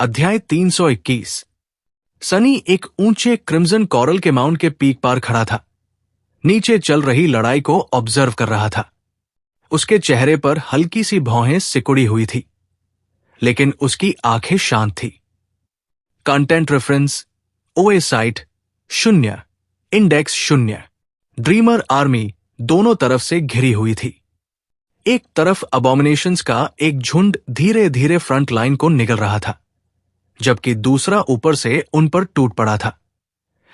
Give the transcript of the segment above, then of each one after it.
अध्याय 321। सनी एक ऊंचे क्रिम्सन कॉरल के माउंट के पीक पर खड़ा था। नीचे चल रही लड़ाई को ऑब्जर्व कर रहा था। उसके चेहरे पर हल्की सी भौहें सिकुड़ी हुई थी, लेकिन उसकी आंखें शांत थी। कंटेंट रेफरेंस ओए साइट 0, इंडेक्स 0। ड्रीमर आर्मी दोनों तरफ से घिरी हुई थी। एक तरफ अबॉमिनेशंस का एक झुंड धीरे धीरे फ्रंट लाइन को निगल रहा था, जबकि दूसरा ऊपर से उन पर टूट पड़ा था,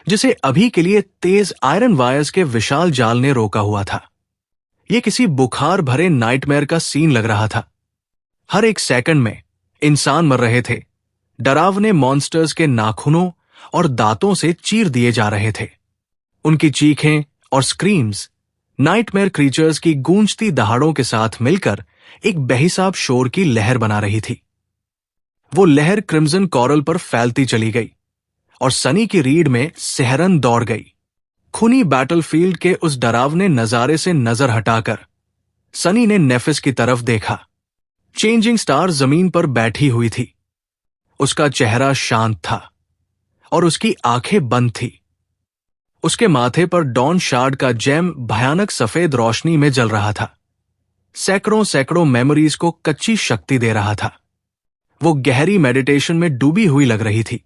जिसे अभी के लिए तेज आयरन वायर्स के विशाल जाल ने रोका हुआ था। यह किसी बुखार भरे नाइटमेयर का सीन लग रहा था। हर एक सेकंड में इंसान मर रहे थे। डरावने मॉन्स्टर्स के नाखूनों और दांतों से चीर दिए जा रहे थे। उनकी चीखें और स्क्रीम्स नाइटमेयर क्रीचर्स की गूंजती दहाड़ों के साथ मिलकर एक बेहिसाब शोर की लहर बना रही थी। वो लहर क्रिम्सन कॉरल पर फैलती चली गई और सनी की रीढ़ में सिहरन दौड़ गई। खूनी बैटलफील्ड के उस डरावने नजारे से नजर हटाकर सनी ने नेफिस की तरफ देखा। चेंजिंग स्टार जमीन पर बैठी हुई थी। उसका चेहरा शांत था और उसकी आंखें बंद थी। उसके माथे पर डॉन शार्ड का जेम भयानक सफेद रोशनी में जल रहा था। सैकड़ों सैकड़ों मेमोरीज को कच्ची शक्ति दे रहा था। वो गहरी मेडिटेशन में डूबी हुई लग रही थी,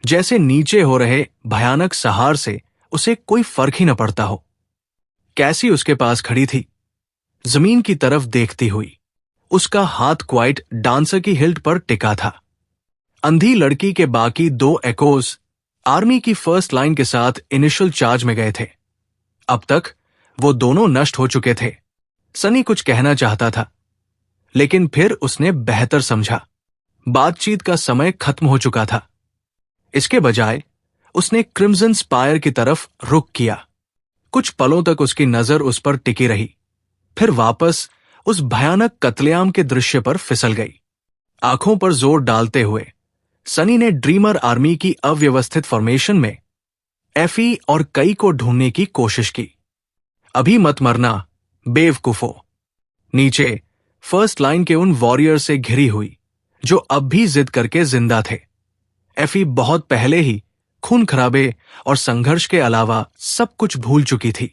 जैसे नीचे हो रहे भयानक सहार से उसे कोई फर्क ही न पड़ता हो। कैसी उसके पास खड़ी थी, जमीन की तरफ देखती हुई। उसका हाथ क्वाइट डांसर की हिल्ट पर टिका था। अंधी लड़की के बाकी 2 एकोज आर्मी की फर्स्ट लाइन के साथ इनिशियल चार्ज में गए थे। अब तक वो दोनों नष्ट हो चुके थे। सनी कुछ कहना चाहता था, लेकिन फिर उसने बेहतर समझा। बातचीत का समय खत्म हो चुका था। इसके बजाय उसने क्रिम्सन स्पायर की तरफ रुख किया। कुछ पलों तक उसकी नजर उस पर टिकी रही, फिर वापस उस भयानक कत्लेआम के दृश्य पर फिसल गई। आंखों पर जोर डालते हुए सनी ने ड्रीमर आर्मी की अव्यवस्थित फॉर्मेशन में एफी और कई को ढूंढने की कोशिश की। अभी मत मरना बेवकूफो। नीचे फर्स्ट लाइन के उन वॉरियर से घिरी हुई जो अब भी जिद करके जिंदा थे। एफी बहुत पहले ही खून खराबे और संघर्ष के अलावा सब कुछ भूल चुकी थी।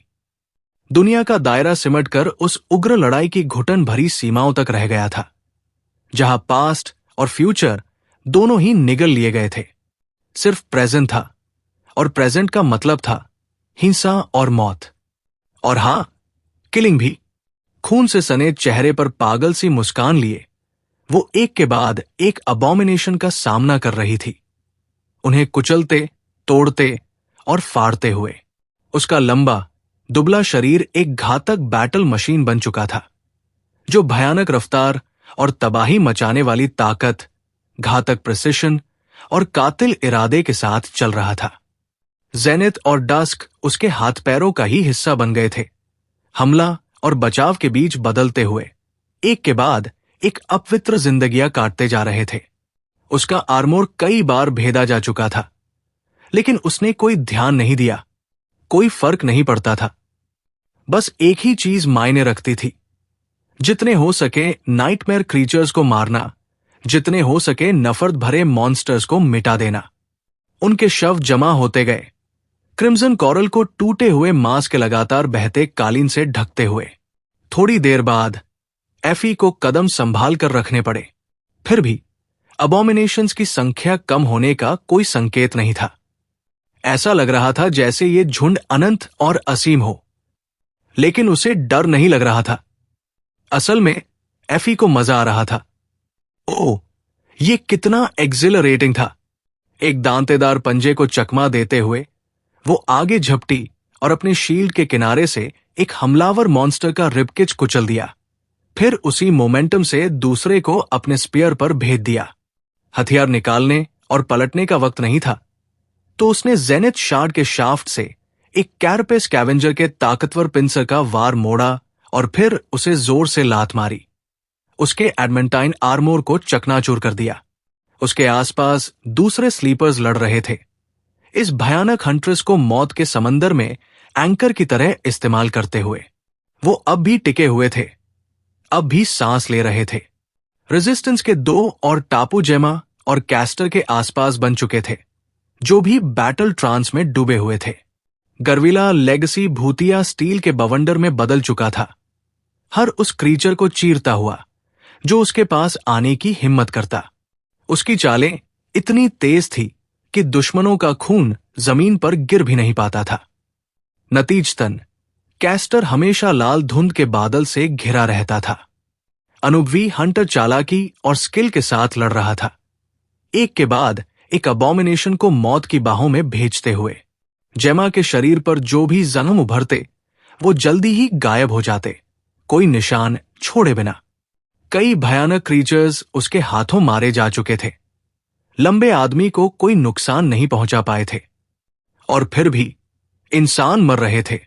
दुनिया का दायरा सिमटकर उस उग्र लड़ाई की घुटन भरी सीमाओं तक रह गया था, जहां पास्ट और फ्यूचर दोनों ही निगल लिए गए थे। सिर्फ प्रेजेंट था, और प्रेजेंट का मतलब था हिंसा और मौत। और हां, किलिंग भी। खून से सने चेहरे पर पागल सी मुस्कान लिए वो एक के बाद एक अबॉमिनेशन का सामना कर रही थी, उन्हें कुचलते, तोड़ते और फाड़ते हुए। उसका लंबा दुबला शरीर एक घातक बैटल मशीन बन चुका था, जो भयानक रफ्तार और तबाही मचाने वाली ताकत, घातक प्रिसिशन और कातिल इरादे के साथ चल रहा था। जेनिथ और डस्क उसके हाथ पैरों का ही हिस्सा बन गए थे, हमला और बचाव के बीच बदलते हुए एक के बाद एक अपवित्र जिंदगियां काटते जा रहे थे। उसका आर्मोर कई बार भेदा जा चुका था, लेकिन उसने कोई ध्यान नहीं दिया। कोई फर्क नहीं पड़ता था। बस एक ही चीज मायने रखती थी, जितने हो सके नाइटमेयर क्रीचर्स को मारना, जितने हो सके नफरत भरे मॉन्स्टर्स को मिटा देना। उनके शव जमा होते गए, क्रिम्सन कॉरल को टूटे हुए मांस के लगातार बहते कालीन से ढकते हुए। थोड़ी देर बाद एफी को कदम संभाल कर रखने पड़े। फिर भी अबॉमिनेशंस की संख्या कम होने का कोई संकेत नहीं था। ऐसा लग रहा था जैसे ये झुंड अनंत और असीम हो, लेकिन उसे डर नहीं लग रहा था। असल में एफी को मजा आ रहा था। ओह, ये कितना एक्सिलरेटिंग था। एक दांतेदार पंजे को चकमा देते हुए वो आगे झपटी और अपने शील्ड के किनारे से एक हमलावर मॉन्स्टर का रिबकेज कुचल दिया। फिर उसी मोमेंटम से दूसरे को अपने स्पीयर पर भेज दिया। हथियार निकालने और पलटने का वक्त नहीं था, तो उसने जेनिथ शार्ड के शाफ्ट से एक कैरपे स्कैवेंजर के ताकतवर पिंसर का वार मोड़ा और फिर उसे जोर से लात मारी। उसके एडमेंटाइन आर्मोर को चकनाचूर कर दिया। उसके आसपास दूसरे स्लीपर्स लड़ रहे थे, इस भयानक हंट्रेस को मौत के समंदर में एंकर की तरह इस्तेमाल करते हुए। वो अब भी टिके हुए थे, अब भी सांस ले रहे थे। रेजिस्टेंस के 2 और टापू जेमा और कैस्टर के आसपास बन चुके थे, जो भी बैटल ट्रांस में डूबे हुए थे। गर्विला लेगेसी भूतिया स्टील के बवंडर में बदल चुका था, हर उस क्रीचर को चीरता हुआ जो उसके पास आने की हिम्मत करता। उसकी चालें इतनी तेज थी कि दुश्मनों का खून जमीन पर गिर भी नहीं पाता था। नतीजतन कैस्टर हमेशा लाल धुंध के बादल से घिरा रहता था। अनुभवी हंटर चालाकी और स्किल के साथ लड़ रहा था, एक के बाद एक अबॉमिनेशन को मौत की बाहों में भेजते हुए। जेमा के शरीर पर जो भी जख्म उभरते वो जल्दी ही गायब हो जाते, कोई निशान छोड़े बिना। कई भयानक क्रीचर्स उसके हाथों मारे जा चुके थे, लंबे आदमी को कोई नुकसान नहीं पहुंचा पाए थे, और फिर भी इंसान मर रहे थे,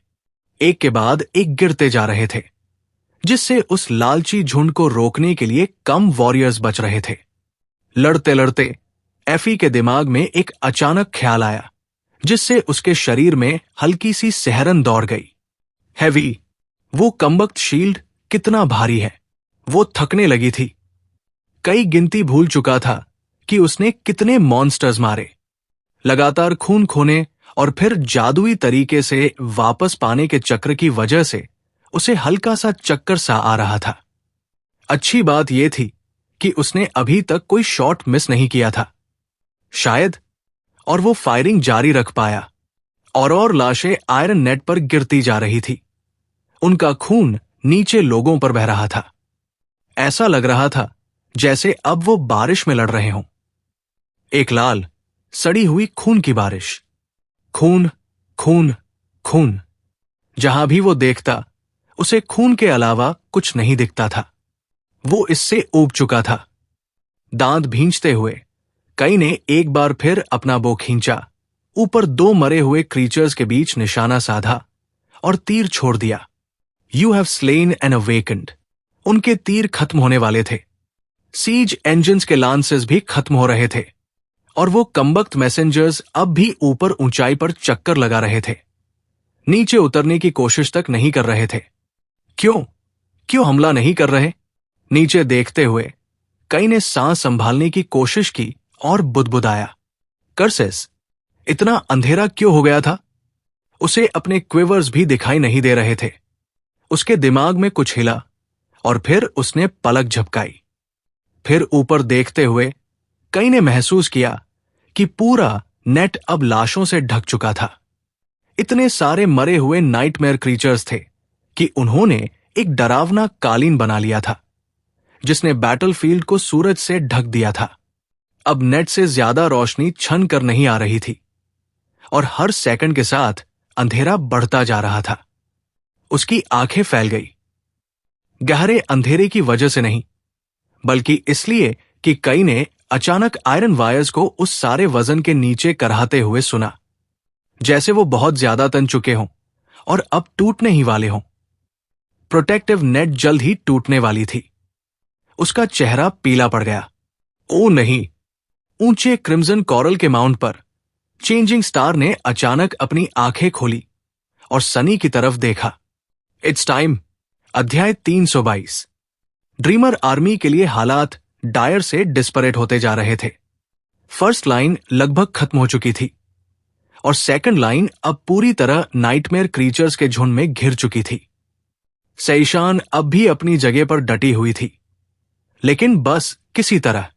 एक के बाद एक गिरते जा रहे थे, जिससे उस लालची झुंड को रोकने के लिए कम वॉरियर्स बच रहे थे। लड़ते लड़ते एफी के दिमाग में एक अचानक ख्याल आया, जिससे उसके शरीर में हल्की सी सिहरन दौड़ गई। हेवी, वो कमबख्त शील्ड कितना भारी है। वो थकने लगी थी, कई गिनती भूल चुका था कि उसने कितने मॉन्स्टर्स मारे। लगातार खून खोने और फिर जादुई तरीके से वापस पाने के चक्र की वजह से उसे हल्का सा चक्कर सा आ रहा था। अच्छी बात यह थी कि उसने अभी तक कोई शॉट मिस नहीं किया था, शायद, और वो फायरिंग जारी रख पाया। और लाशें आयरन नेट पर गिरती जा रही थी, उनका खून नीचे लोगों पर बह रहा था। ऐसा लग रहा था जैसे अब वो बारिश में लड़ रहे हों, एक लाल सड़ी हुई खून की बारिश। खून, खून, खून। जहां भी वो देखता उसे खून के अलावा कुछ नहीं दिखता था। वो इससे ऊब चुका था। दांत भींचते हुए कई ने एक बार फिर अपना बो खींचा, ऊपर दो मरे हुए क्रीचर्स के बीच निशाना साधा और तीर छोड़ दिया। You have slain an awakened. उनके तीर खत्म होने वाले थे, सीज इंजन्स के लांसेस भी खत्म हो रहे थे, और वो कमबख्त मैसेंजर्स अब भी ऊपर ऊंचाई पर चक्कर लगा रहे थे, नीचे उतरने की कोशिश तक नहीं कर रहे थे। क्यों हमला नहीं कर रहे? नीचे देखते हुए कई ने सांस संभालने की कोशिश की और बुदबुदाया, कर्सेस, इतना अंधेरा क्यों हो गया था? उसे अपने क्विवर्स भी दिखाई नहीं दे रहे थे। उसके दिमाग में कुछ हिला और फिर उसने पलक झपकाई। फिर ऊपर देखते हुए कई ने महसूस किया कि पूरा नेट अब लाशों से ढक चुका था। इतने सारे मरे हुए नाइटमेयर क्रीचर्स थे कि उन्होंने एक डरावना कालीन बना लिया था, जिसने बैटलफील्ड को सूरज से ढक दिया था। अब नेट से ज्यादा रोशनी छन कर नहीं आ रही थी, और हर सेकंड के साथ अंधेरा बढ़ता जा रहा था। उसकी आंखें फैल गई, गहरे अंधेरे की वजह से नहीं, बल्कि इसलिए कि कई ने अचानक आयरन वायर्स को उस सारे वजन के नीचे कराहते हुए सुना, जैसे वो बहुत ज्यादा तन चुके हों और अब टूटने ही वाले हों। प्रोटेक्टिव नेट जल्द ही टूटने वाली थी। उसका चेहरा पीला पड़ गया। ओ नहीं! ऊंचे क्रिम्सन कॉरल के माउंट पर चेंजिंग स्टार ने अचानक अपनी आंखें खोली और सनी की तरफ देखा। It's time. अध्याय 322। ड्रीमर आर्मी के लिए हालात डायर से डिस्परेट होते जा रहे थे। फर्स्ट लाइन लगभग खत्म हो चुकी थी और सेकंड लाइन अब पूरी तरह नाइटमेयर क्रीचर्स के झुंड में घिर चुकी थी। सईशान अब भी अपनी जगह पर डटी हुई थी, लेकिन बस किसी तरह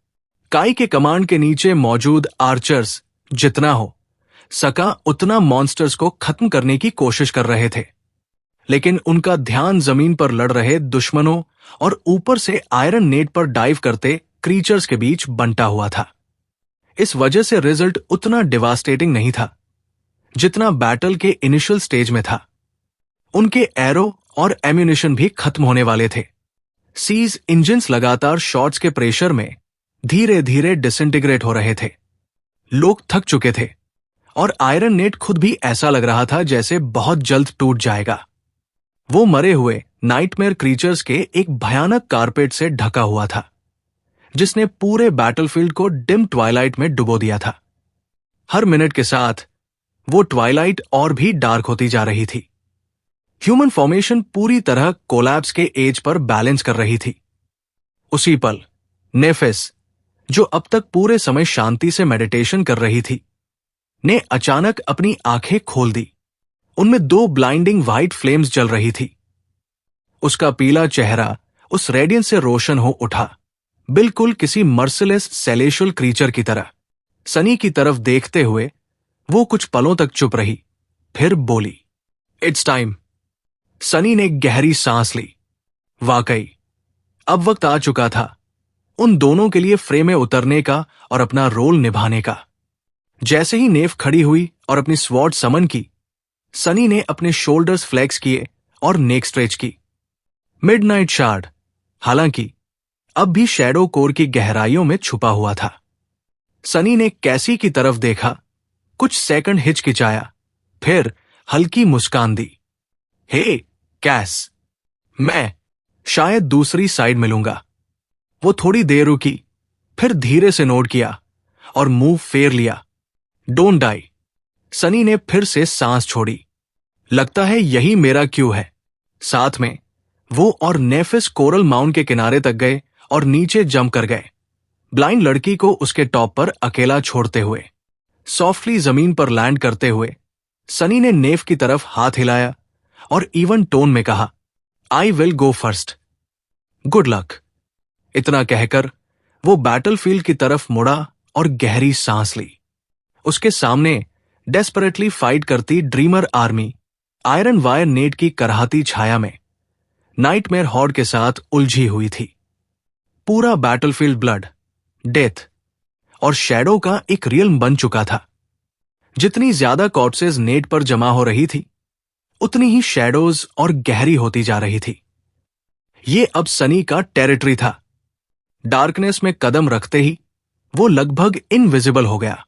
काई के कमांड के नीचे मौजूद आर्चर्स जितना हो सका उतना मॉन्स्टर्स को खत्म करने की कोशिश कर रहे थे, लेकिन उनका ध्यान जमीन पर लड़ रहे दुश्मनों और ऊपर से आयरन नेट पर डाइव करते क्रीचर्स के बीच बंटा हुआ था। इस वजह से रिजल्ट उतना डिवास्टेटिंग नहीं था जितना बैटल के इनिशियल स्टेज में था। उनके एरो और एम्यूनिशन भी खत्म होने वाले थे। सीज इंजन्स लगातार शॉट्स के प्रेशर में धीरे धीरे डिसइंटीग्रेट हो रहे थे। लोग थक चुके थे और आयरन नेट खुद भी ऐसा लग रहा था जैसे बहुत जल्द टूट जाएगा। वो मरे हुए नाइटमेयर क्रीचर्स के एक भयानक कारपेट से ढका हुआ था, जिसने पूरे बैटलफील्ड को डिम ट्वाइलाइट में डुबो दिया था। हर मिनट के साथ वो ट्वाइलाइट और भी डार्क होती जा रही थी। ह्यूमन फॉर्मेशन पूरी तरह कोलैप्स के एज पर बैलेंस कर रही थी। उसी पल नेफिस, जो अब तक पूरे समय शांति से मेडिटेशन कर रही थी, ने अचानक अपनी आंखें खोल दी। उनमें 2 ब्लाइंडिंग व्हाइट फ्लेम्स जल रही थी। उसका पीला चेहरा उस रेडियंस से रोशन हो उठा, बिल्कुल किसी मर्सिलेस सेलेशियल क्रीचर की तरह। सनी की तरफ देखते हुए वो कुछ पलों तक चुप रही, फिर बोली, इट्स टाइम। सनी ने गहरी सांस ली। वाकई अब वक्त आ चुका था उन दोनों के लिए फ्रेम में उतरने का और अपना रोल निभाने का। जैसे ही नेव खड़ी हुई और अपनी स्वॉर्ड समन की, सनी ने अपने शोल्डर्स फ्लेक्स किए और नेक स्ट्रेच की। मिडनाइट शार्ड हालांकि अब भी शैडो कोर की गहराइयों में छुपा हुआ था। सनी ने कैसी की तरफ देखा, कुछ सेकंड हिचकिचाया, फिर हल्की मुस्कान दी। हे कैस, मैं शायद दूसरी साइड मिलूंगा। वो थोड़ी देर रुकी, फिर धीरे से नोट किया और मुंह फेर लिया। Don't die. सनी ने फिर से सांस छोड़ी। लगता है यही मेरा क्यू है। साथ में वो और नेफिस कोरल माउंट के किनारे तक गए और नीचे जंप कर गए, ब्लाइंड लड़की को उसके टॉप पर अकेला छोड़ते हुए। सॉफ्टली जमीन पर लैंड करते हुए सनी ने नेफ की तरफ हाथ हिलाया और इवन टोन में कहा, I will go first, good luck. इतना कहकर वो बैटलफील्ड की तरफ मुड़ा और गहरी सांस ली। उसके सामने डेस्परेटली फाइट करती dreamer army iron wire net की कराहती छाया में नाइटमेयर हॉर्ड के साथ उलझी हुई थी। पूरा बैटलफील्ड ब्लड, डेथ और शैडो का एक रियल्म बन चुका था। जितनी ज्यादा कॉर्पसेस नेट पर जमा हो रही थी, उतनी ही शैडोज और गहरी होती जा रही थी। ये अब सनी का टेरिटरी था। डार्कनेस में कदम रखते ही वो लगभग इनविजिबल हो गया।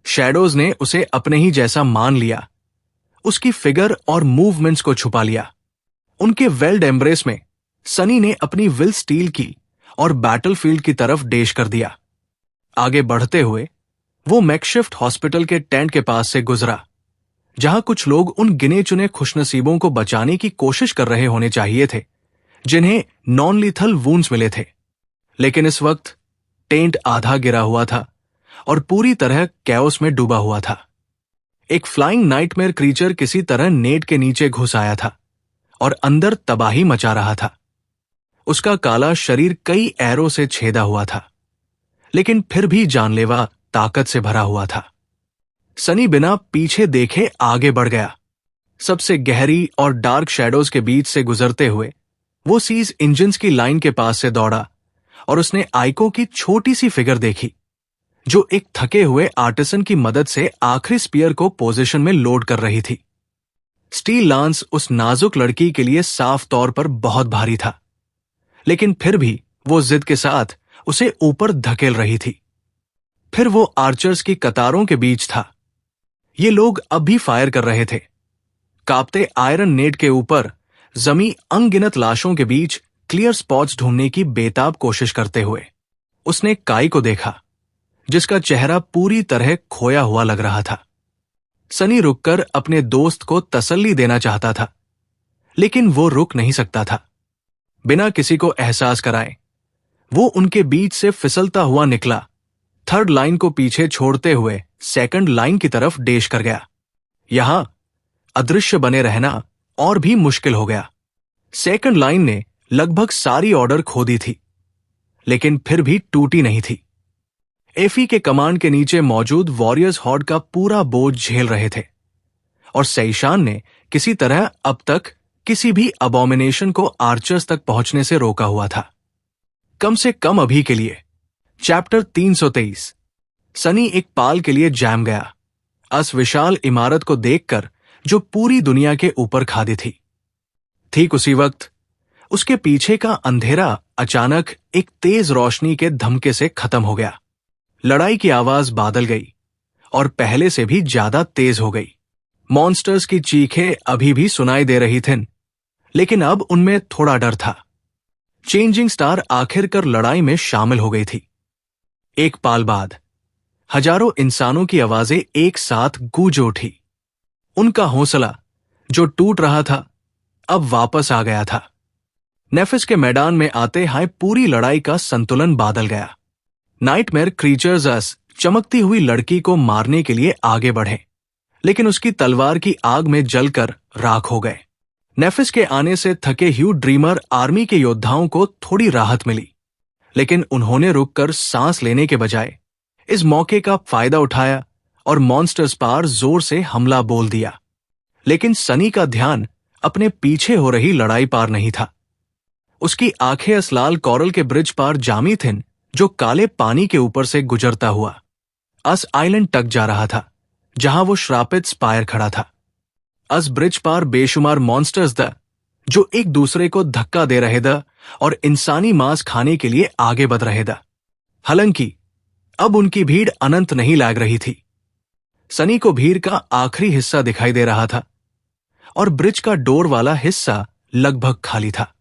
शैडोज ने उसे अपने ही जैसा मान लिया, उसकी फिगर और मूवमेंट्स को छुपा लिया। उनके वेल्ड एम्ब्रेस में सनी ने अपनी विल स्टील की और बैटलफील्ड की तरफ डेश कर दिया। आगे बढ़ते हुए वो मैकशिफ्ट हॉस्पिटल के टेंट के पास से गुजरा, जहां कुछ लोग उन गिने चुने खुशनसीबों को बचाने की कोशिश कर रहे होने चाहिए थे जिन्हें नॉन लीथल वुंड्स मिले थे। लेकिन इस वक्त टेंट आधा गिरा हुआ था और पूरी तरह कैओस में डूबा हुआ था। एक फ्लाइंग नाइटमेयर क्रीचर किसी तरह नेट के नीचे घुस आया था और अंदर तबाही मचा रहा था। उसका काला शरीर कई एरो से छेदा हुआ था, लेकिन फिर भी जानलेवा ताकत से भरा हुआ था। सनी बिना पीछे देखे आगे बढ़ गया। सबसे गहरी और डार्क शैडोज के बीच से गुजरते हुए वो सीज इंजन्स की लाइन के पास से दौड़ा और उसने आइको की छोटी सी फिगर देखी, जो एक थके हुए आर्टिसन की मदद से आखिरी स्पीयर को पोजीशन में लोड कर रही थी। स्टील लांस उस नाजुक लड़की के लिए साफ तौर पर बहुत भारी था, लेकिन फिर भी वो जिद के साथ उसे ऊपर धकेल रही थी। फिर वो आर्चर्स की कतारों के बीच था। ये लोग अब भी फायर कर रहे थे, कांपते आयरन नेट के ऊपर जमी अनगिनत लाशों के बीच क्लियर स्पॉट्स ढूंढने की बेताब कोशिश करते हुए उसने काई को देखा, जिसका चेहरा पूरी तरह खोया हुआ लग रहा था। सनी रुककर अपने दोस्त को तसल्ली देना चाहता था, लेकिन वो रुक नहीं सकता था। बिना किसी को एहसास कराए वो उनके बीच से फिसलता हुआ निकला, थर्ड लाइन को पीछे छोड़ते हुए सेकंड लाइन की तरफ डेश कर गया। यहां अदृश्य बने रहना और भी मुश्किल हो गया। सेकंड लाइन ने लगभग सारी ऑर्डर खो दी थी, लेकिन फिर भी टूटी नहीं थी। एफी के कमांड के नीचे मौजूद वॉरियर्स हॉर्ड का पूरा बोझ झेल रहे थे, और सईशान ने किसी तरह अब तक किसी भी अबॉमिनेशन को आर्चर्स तक पहुंचने से रोका हुआ था। कम से कम अभी के लिए। चैप्टर 323। सनी एक पाल के लिए जैम गया, उस विशाल इमारत को देखकर जो पूरी दुनिया के ऊपर खादी थी। ठीक उसी वक्त उसके पीछे का अंधेरा अचानक एक तेज रोशनी के धमके से खत्म हो गया। लड़ाई की आवाज बादल गई और पहले से भी ज्यादा तेज हो गई। मॉन्स्टर्स की चीखें अभी भी सुनाई दे रही थीं, लेकिन अब उनमें थोड़ा डर था। चेंजिंग स्टार आखिरकार लड़ाई में शामिल हो गई थी। एक पाल बाद हजारों इंसानों की आवाजें एक साथ गूंज उठी। उनका हौसला जो टूट रहा था अब वापस आ गया था। नेफिस के मैदान में आते हाय पूरी लड़ाई का संतुलन बादल गया। नाइटमेयर क्रीचर्स चमकती हुई लड़की को मारने के लिए आगे बढ़े, लेकिन उसकी तलवार की आग में जलकर राख हो गए। नेफिस के आने से थके ह्यू ड्रीमर आर्मी के योद्धाओं को थोड़ी राहत मिली, लेकिन उन्होंने रुककर सांस लेने के बजाय इस मौके का फायदा उठाया और मॉन्स्टर्स पार जोर से हमला बोल दिया। लेकिन सनी का ध्यान अपने पीछे हो रही लड़ाई पार नहीं था। उसकी आंखें असलाल कोरल के ब्रिज पार जामी थिन, जो काले पानी के ऊपर से गुजरता हुआ अस आइलैंड तक जा रहा था, जहां वो श्रापित स्पायर खड़ा था। अस ब्रिज पार बेशुमार मॉन्स्टर्स द, जो एक दूसरे को धक्का दे रहे द और इंसानी मांस खाने के लिए आगे बढ़ रहे द। हालांकि अब उनकी भीड़ अनंत नहीं लाग रही थी। सनी को भीड़ का आखिरी हिस्सा दिखाई दे रहा था और ब्रिज का डोर वाला हिस्सा लगभग खाली था।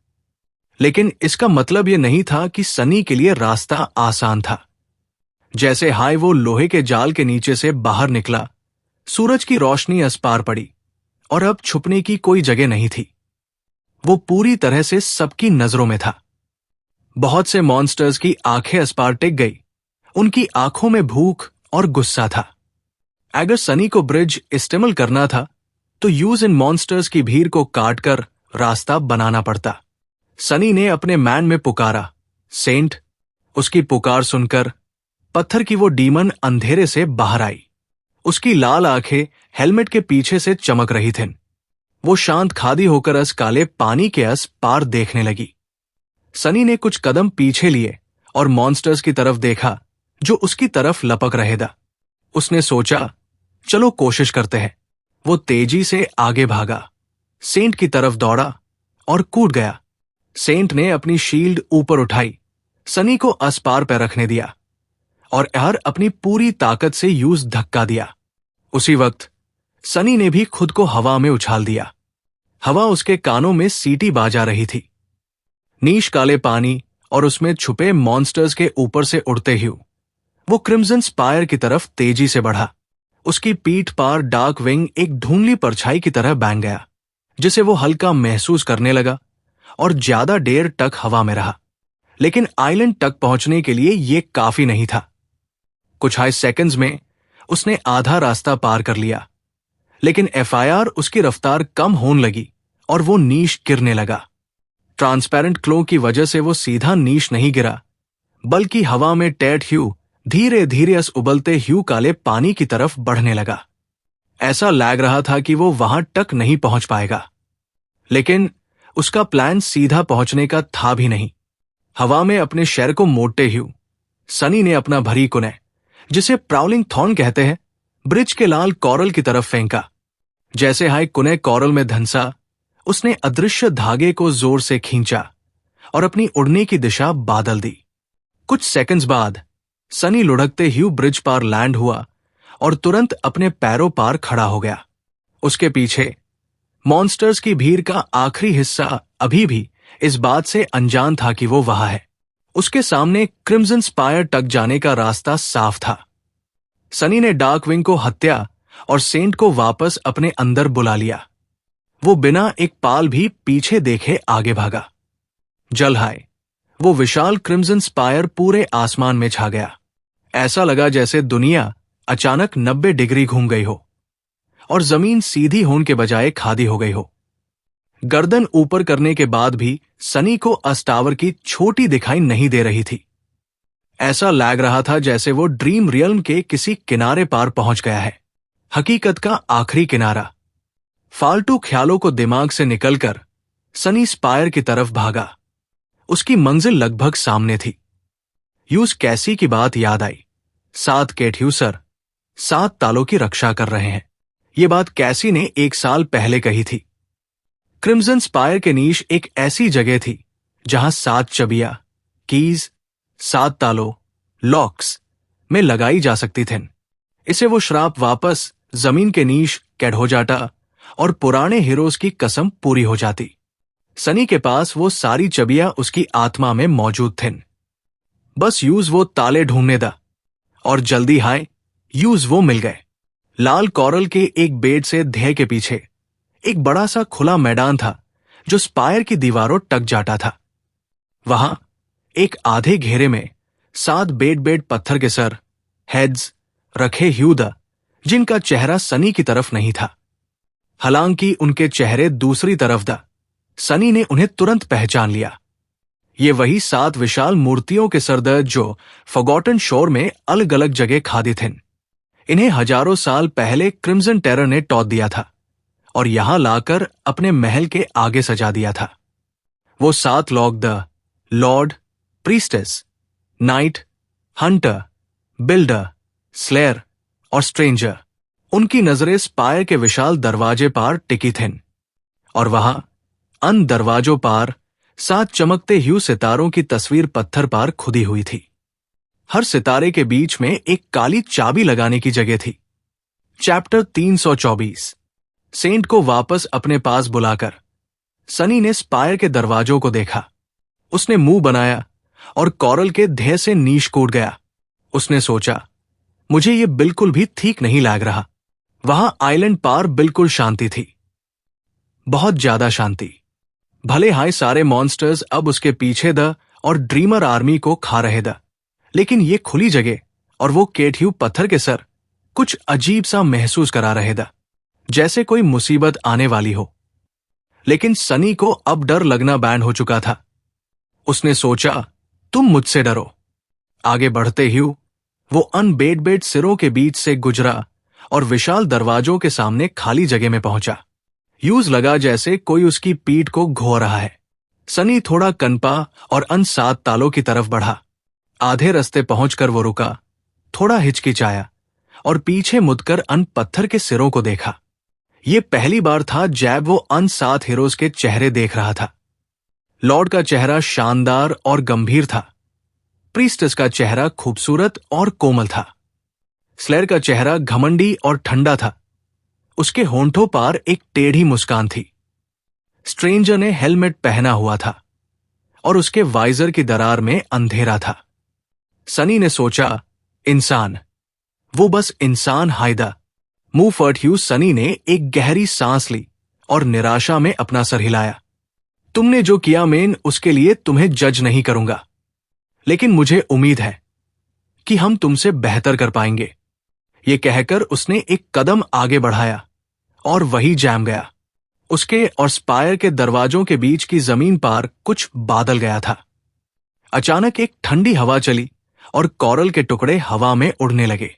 लेकिन इसका मतलब यह नहीं था कि सनी के लिए रास्ता आसान था। जैसे हाय वो लोहे के जाल के नीचे से बाहर निकला, सूरज की रोशनी अस्पार पड़ी और अब छुपने की कोई जगह नहीं थी। वो पूरी तरह से सबकी नजरों में था। बहुत से मॉन्स्टर्स की आंखें अस्पार टिक गई। उनकी आंखों में भूख और गुस्सा था। अगर सनी को ब्रिज इस्तेमाल करना था तो यूज इन मॉन्स्टर्स की भीड़ को काटकर रास्ता बनाना पड़ता। सनी ने अपने मैन में पुकारा, सेंट। उसकी पुकार सुनकर पत्थर की वो डीमन अंधेरे से बाहर आई। उसकी लाल आंखें हेलमेट के पीछे से चमक रही थीं। वो शांत खादी होकर अस काले पानी के अस पार देखने लगी। सनी ने कुछ कदम पीछे लिए और मॉन्स्टर्स की तरफ देखा जो उसकी तरफ लपक रहे थे। उसने सोचा, चलो कोशिश करते हैं। वो तेजी से आगे भागा, सेंट की तरफ दौड़ा और कूद गया। सेंट ने अपनी शील्ड ऊपर उठाई, सनी को अस्पार पर रखने दिया और हर अपनी पूरी ताकत से यूज धक्का दिया। उसी वक्त सनी ने भी खुद को हवा में उछाल दिया। हवा उसके कानों में सीटी बाजा रही थी। नीश काले पानी और उसमें छुपे मॉन्स्टर्स के ऊपर से उड़ते हुए वो क्रिम्सन स्पायर की तरफ तेजी से बढ़ा। उसकी पीठ पार डार्क विंग एक धुंधली परछाई की तरह बैंग गया, जिसे वो हल्का महसूस करने लगा और ज्यादा देर तक हवा में रहा। लेकिन आइलैंड तक पहुंचने के लिए यह काफी नहीं था। कुछ हाई सेकंड्स में उसने आधा रास्ता पार कर लिया, लेकिन एफआईआर उसकी रफ्तार कम होने लगी और वो नीश गिरने लगा। ट्रांसपेरेंट क्लो की वजह से वो सीधा नीश नहीं गिरा, बल्कि हवा में टैट ह्यू धीरे धीरे उस उबलते ह्यू काले पानी की तरफ बढ़ने लगा। ऐसा लग रहा था कि वो वहां तक नहीं पहुंच पाएगा, लेकिन उसका प्लान सीधा पहुंचने का था भी नहीं। हवा में अपने शर को मोड़ते ह्यू सनी ने अपना भरी कुने, जिसे प्राउलिंग थॉर्न कहते हैं, ब्रिज के लाल कोरल की तरफ फेंका। जैसे हाय कुने कोरल में धंसा, उसने अदृश्य धागे को जोर से खींचा और अपनी उड़ने की दिशा बदल दी। कुछ सेकंड्स बाद सनी लुढ़कते ह्यू ब्रिज पार लैंड हुआ और तुरंत अपने पैरों पार खड़ा हो गया। उसके पीछे मॉन्स्टर्स की भीड़ का आखिरी हिस्सा अभी भी इस बात से अनजान था कि वो वहां है। उसके सामने क्रिम्सन स्पायर तक जाने का रास्ता साफ था। सनी ने डार्क विंग को हत्या और सेंट को वापस अपने अंदर बुला लिया। वो बिना एक पाल भी पीछे देखे आगे भागा। जल हाय वो विशाल क्रिम्सन स्पायर पूरे आसमान में छा गया। ऐसा लगा जैसे दुनिया अचानक 90 डिग्री घूम गई हो और जमीन सीधी होने के बजाय खादी हो गई हो। गर्दन ऊपर करने के बाद भी सनी को अस्टावर की छोटी दिखाई नहीं दे रही थी। ऐसा लग रहा था जैसे वो ड्रीम रियल्म के किसी किनारे पार पहुंच गया है, हकीकत का आखिरी किनारा। फालतू ख्यालों को दिमाग से निकलकर सनी स्पायर की तरफ भागा। उसकी मंजिल लगभग सामने थी। ह्यूज कैसी की बात याद आई। 7 केटह्यूसर 7 तालों की रक्षा कर रहे हैं। ये बात कैसी ने 1 साल पहले कही थी। क्रिम्सन स्पायर के नीश एक ऐसी जगह थी जहां 7 चाबियां, कीज, 7 तालों, लॉक्स में लगाई जा सकती थीं। इसे वो श्राप वापस जमीन के नीश कैड हो जाता और पुराने हीरोज की कसम पूरी हो जाती। सनी के पास वो सारी चाबियां उसकी आत्मा में मौजूद थीं। बस यूज वो ताले ढूंढने दा और जल्दी हाय यूज वो मिल गए। लाल कोरल के एक बेड से ध्येय के पीछे एक बड़ा सा खुला मैदान था जो स्पायर की दीवारों तक जाता था। वहां एक आधे घेरे में 7 बेड बेड पत्थर के सर, हेड्स, रखे ह्यूदा, जिनका चेहरा सनी की तरफ नहीं था। हालांकि उनके चेहरे दूसरी तरफ था, सनी ने उन्हें तुरंत पहचान लिया। ये वही 7 विशाल मूर्तियों के सरदर्द जो फॉरगॉटन शोर में अलग अलग जगह खादी थे। इन्हें हजारों साल पहले क्रिम्सन टेरर ने तोड़ दिया था और यहां लाकर अपने महल के आगे सजा दिया था। वो 7 लोग the Lord, priestess, night, Hunter, builder, slayer और स्ट्रेंजर, उनकी नजरें स्पायर के विशाल दरवाजे पार टिकी थीं और वहां अन दरवाजों पार 7 चमकते ह्यू सितारों की तस्वीर पत्थर पार खुदी हुई थी। हर सितारे के बीच में एक काली चाबी लगाने की जगह थी। चैप्टर 324। सेंट को वापस अपने पास बुलाकर सनी ने स्पायर के दरवाजों को देखा। उसने मुंह बनाया और कॉरल के देह से नीश कूद गया। उसने सोचा, मुझे यह बिल्कुल भी ठीक नहीं लग रहा। वहां आइलैंड पार बिल्कुल शांति थी, बहुत ज्यादा शांति। भले हाय सारे मॉन्स्टर्स अब उसके पीछे द और ड्रीमर आर्मी को खा रहे द, लेकिन ये खुली जगह और वो केटह्यू पत्थर के सर कुछ अजीब सा महसूस करा रहे द, जैसे कोई मुसीबत आने वाली हो। लेकिन सनी को अब डर लगना बैन हो चुका था। उसने सोचा, तुम मुझसे डरो। आगे बढ़ते ह्यू वो अनबेड बेड सिरों के बीच से गुजरा और विशाल दरवाजों के सामने खाली जगह में पहुंचा। यूज लगा जैसे कोई उसकी पीठ को घो रहा है। सनी थोड़ा कनपा और अन 7 तालों की तरफ बढ़ा। आधे रास्ते पहुंचकर वो रुका, थोड़ा हिचकिचाया और पीछे मुड़कर अन पत्थर के सिरों को देखा। ये पहली बार था जब वो अन 7 हीरोज के चेहरे देख रहा था। लॉर्ड का चेहरा शानदार और गंभीर था। प्रीस्टेस का चेहरा खूबसूरत और कोमल था। स्लेयर का चेहरा घमंडी और ठंडा था। उसके होंठों पार एक टेढ़ी मुस्कान थी। स्ट्रेंजर ने हेलमेट पहना हुआ था और उसके वाइजर की दरार में अंधेरा था। सनी ने सोचा, इंसान, वो बस इंसान हायदा। मुंह फट सनी ने एक गहरी सांस ली और निराशा में अपना सर हिलाया। तुमने जो किया मेन, उसके लिए तुम्हें जज नहीं करूंगा, लेकिन मुझे उम्मीद है कि हम तुमसे बेहतर कर पाएंगे। ये कहकर उसने एक कदम आगे बढ़ाया और वही जैम गया। उसके और स्पायर के दरवाजों के बीच की जमीन पार कुछ बादल गया था। अचानक एक ठंडी हवा चली और कॉरल के टुकड़े हवा में उड़ने लगे।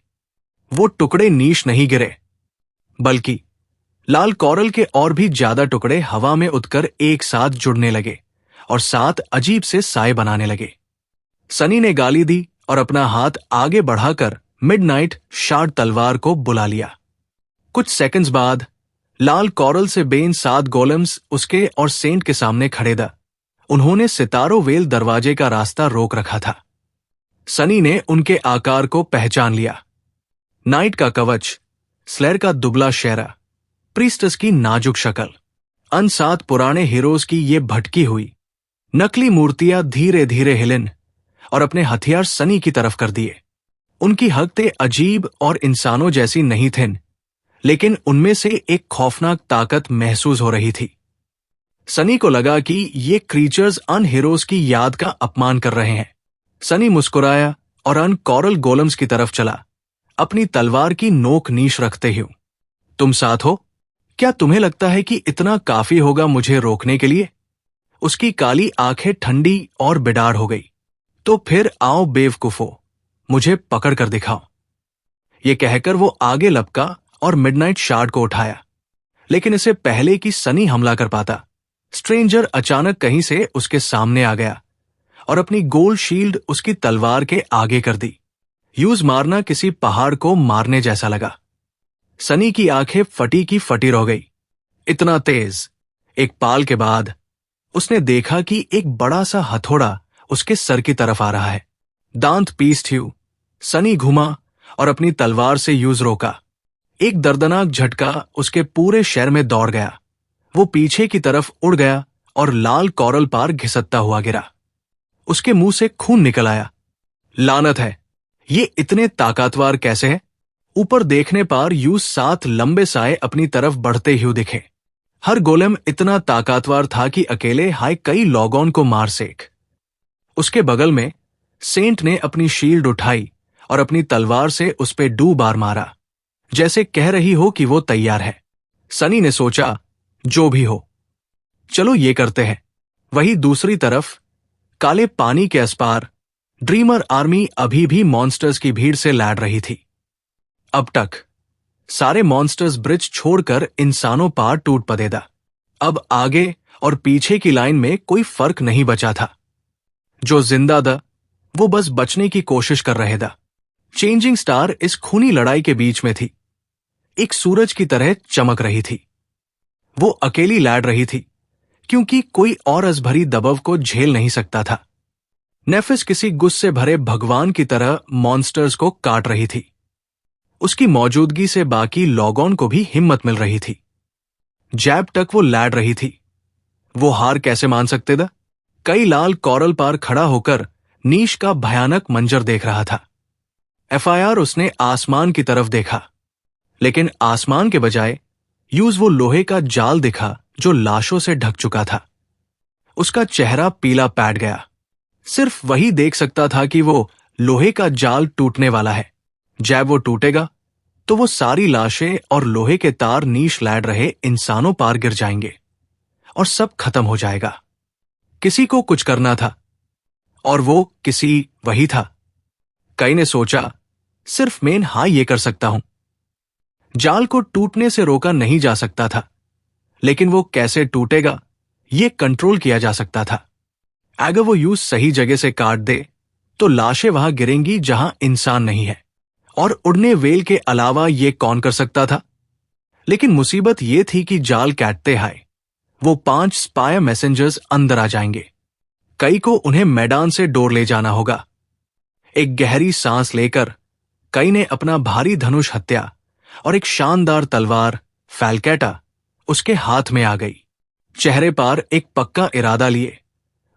वो टुकड़े नीश नहीं गिरे, बल्कि लाल कॉरल के और भी ज्यादा टुकड़े हवा में उड़कर एक साथ जुड़ने लगे और 7 अजीब से साए बनाने लगे। सनी ने गाली दी और अपना हाथ आगे बढ़ाकर मिडनाइट शार्ड तलवार को बुला लिया। कुछ सेकंड्स बाद लाल कॉरल से बेन 7 गोलेम्स उसके और सेंट के सामने खड़े थे। उन्होंने सितारों वेल दरवाजे का रास्ता रोक रखा था। सनी ने उनके आकार को पहचान लिया। नाइट का कवच, स्लेयर का दुबला चेहरा, प्रीस्टेस की नाजुक शक्ल, अन 7 पुराने हीरोज की ये भटकी हुई नकली मूर्तियां धीरे धीरे हिलन और अपने हथियार सनी की तरफ कर दिए। उनकी हरकतें अजीब और इंसानों जैसी नहीं थीं, लेकिन उनमें से एक खौफनाक ताकत महसूस हो रही थी। सनी को लगा कि ये क्रीचर्स अन हीरोज की याद का अपमान कर रहे हैं। सनी मुस्कुराया और अन कॉरल गोलम्स की तरफ चला, अपनी तलवार की नोक नीश रखते हुए। तुम साथ हो? क्या तुम्हें लगता है कि इतना काफी होगा मुझे रोकने के लिए? उसकी काली आंखें ठंडी और बिडार हो गई। तो फिर आओ बेवकूफो, मुझे पकड़ कर दिखाओ। ये कहकर वो आगे लपका और मिडनाइट शार्ड को उठाया। लेकिन इससे पहले कि सनी हमला कर पाता, स्ट्रेंजर अचानक कहीं से उसके सामने आ गया और अपनी गोल शील्ड उसकी तलवार के आगे कर दी। यूज मारना किसी पहाड़ को मारने जैसा लगा। सनी की आंखें फटी की फटी रह गई। इतना तेज। एक पाल के बाद उसने देखा कि एक बड़ा सा हथौड़ा उसके सर की तरफ आ रहा है। दांत पीस ह्यू सनी घुमा और अपनी तलवार से यूज रोका। एक दर्दनाक झटका उसके पूरे शहर में दौड़ गया। वो पीछे की तरफ उड़ गया और लाल कॉरल पार घिसटता हुआ गिरा। उसके मुंह से खून निकल आया। लानत है, ये इतने ताकतवर कैसे है? ऊपर देखने पर यूज 7 लंबे साए अपनी तरफ बढ़ते हुए दिखे। हर गोलेम इतना ताकतवर था कि अकेले हाय कई लॉगॉन को मार सेक। उसके बगल में सेंट ने अपनी शील्ड उठाई और अपनी तलवार से उस पे 2 बार मारा, जैसे कह रही हो कि वो तैयार है। सनी ने सोचा, जो भी हो, चलो ये करते हैं। वहीं दूसरी तरफ काले पानी के इस पार ड्रीमर आर्मी अभी भी मॉन्स्टर्स की भीड़ से लड़ रही थी। अब तक सारे मॉन्स्टर्स ब्रिज छोड़कर इंसानों पार टूट पड़ेगा। अब आगे और पीछे की लाइन में कोई फर्क नहीं बचा था। जो जिंदा था वो बस बचने की कोशिश कर रहे था। चेंजिंग स्टार इस खूनी लड़ाई के बीच में थी, एक सूरज की तरह चमक रही थी। वो अकेली लड़ रही थी क्योंकि कोई और असभरी दबाव को झेल नहीं सकता था। नेफिस किसी गुस्से भरे भगवान की तरह मॉन्स्टर्स को काट रही थी। उसकी मौजूदगी से बाकी लॉगॉन को भी हिम्मत मिल रही थी। जैब तक वो लड़ रही थी। वो हार कैसे मान सकते थे? कई लाल कॉरल पार खड़ा होकर नीश का भयानक मंजर देख रहा था। एफआईआर उसने आसमान की तरफ देखा, लेकिन आसमान के बजाय यूज वो लोहे का जाल दिखा जो लाशों से ढक चुका था। उसका चेहरा पीला पैट गया। सिर्फ वही देख सकता था कि वो लोहे का जाल टूटने वाला है। जब वो टूटेगा तो वो सारी लाशें और लोहे के तार नीश लैड रहे इंसानों पार गिर जाएंगे और सब खत्म हो जाएगा। किसी को कुछ करना था और वो किसी वही था। कई ने सोचा, सिर्फ मैं हाँ ये कर सकता हूं। जाल को टूटने से रोका नहीं जा सकता था, लेकिन वो कैसे टूटेगा ये कंट्रोल किया जा सकता था। अगर वो यूज सही जगह से काट दे तो लाशें वहां गिरेंगी जहां इंसान नहीं है। और उड़ने वेल के अलावा ये कौन कर सकता था? लेकिन मुसीबत ये थी कि जाल काटते हाय वो 5 स्पायर मैसेंजर्स अंदर आ जाएंगे। कई को उन्हें मैदान से डोर ले जाना होगा। एक गहरी सांस लेकर कई ने अपना भारी धनुष हत्या और एक शानदार तलवार फैल्केटा उसके हाथ में आ गई। चेहरे पर एक पक्का इरादा लिए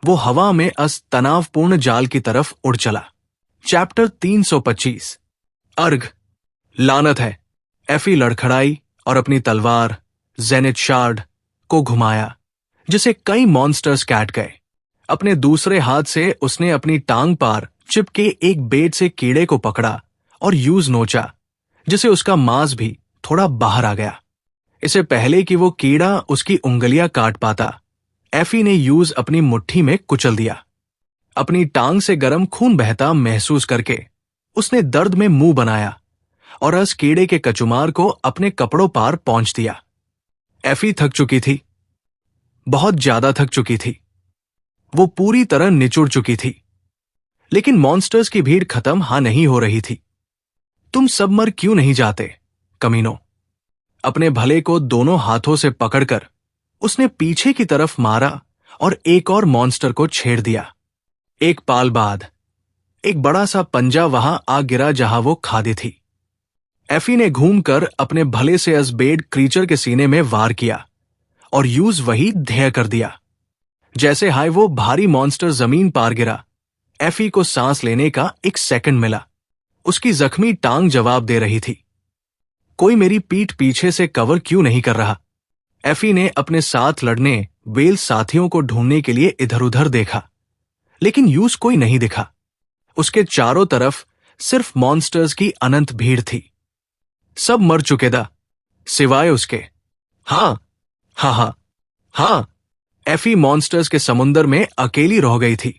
वो हवा में अस तनावपूर्ण जाल की तरफ उड़ चला। चैप्टर 325 अर्घ। लानत है। एफी लड़खड़ाई और अपनी तलवार जेनिथ शार्ड को घुमाया, जिसे कई मॉन्स्टर्स काट गए। अपने दूसरे हाथ से उसने अपनी टांग पार चिपके एक बेट से कीड़े को पकड़ा और यूज नोचा, जिसे उसका मांस भी थोड़ा बाहर आ गया। इससे पहले कि वो कीड़ा उसकी उंगलियां काट पाता, एफी ने यूज अपनी मुट्ठी में कुचल दिया। अपनी टांग से गर्म खून बहता महसूस करके उसने दर्द में मुंह बनाया और उस कीड़े के कचुमार को अपने कपड़ों पार पहुंच दिया। एफी थक चुकी थी, बहुत ज्यादा थक चुकी थी। वो पूरी तरह निचुड़ चुकी थी। लेकिन मॉन्स्टर्स की भीड़ खत्म हाँ नहीं हो रही थी। तुम सब मर क्यों नहीं जाते कमीनों? अपने भले को दोनों हाथों से पकड़कर उसने पीछे की तरफ मारा और एक और मॉन्स्टर को छेड़ दिया। एक पाल बाद एक बड़ा सा पंजा वहां आ गिरा जहां वो खादी थी। एफी ने घूमकर अपने भले से असबेड क्रीचर के सीने में वार किया और यूज वही ध्येय कर दिया। जैसे हाय वो भारी मॉन्स्टर जमीन पार गिरा, एफी को सांस लेने का एक सेकंड मिला। उसकी जख्मी टांग जवाब दे रही थी। कोई मेरी पीठ पीछे से कवर क्यों नहीं कर रहा? एफी ने अपने साथ लड़ने वेल साथियों को ढूंढने के लिए इधर उधर देखा, लेकिन यूज कोई नहीं दिखा। उसके चारों तरफ सिर्फ मॉन्स्टर्स की अनंत भीड़ थी। सब मर चुके था सिवाय उसके। हाँ हाँ हाँ हाँ, एफी मॉन्स्टर्स के समुंदर में अकेली रह गई थी।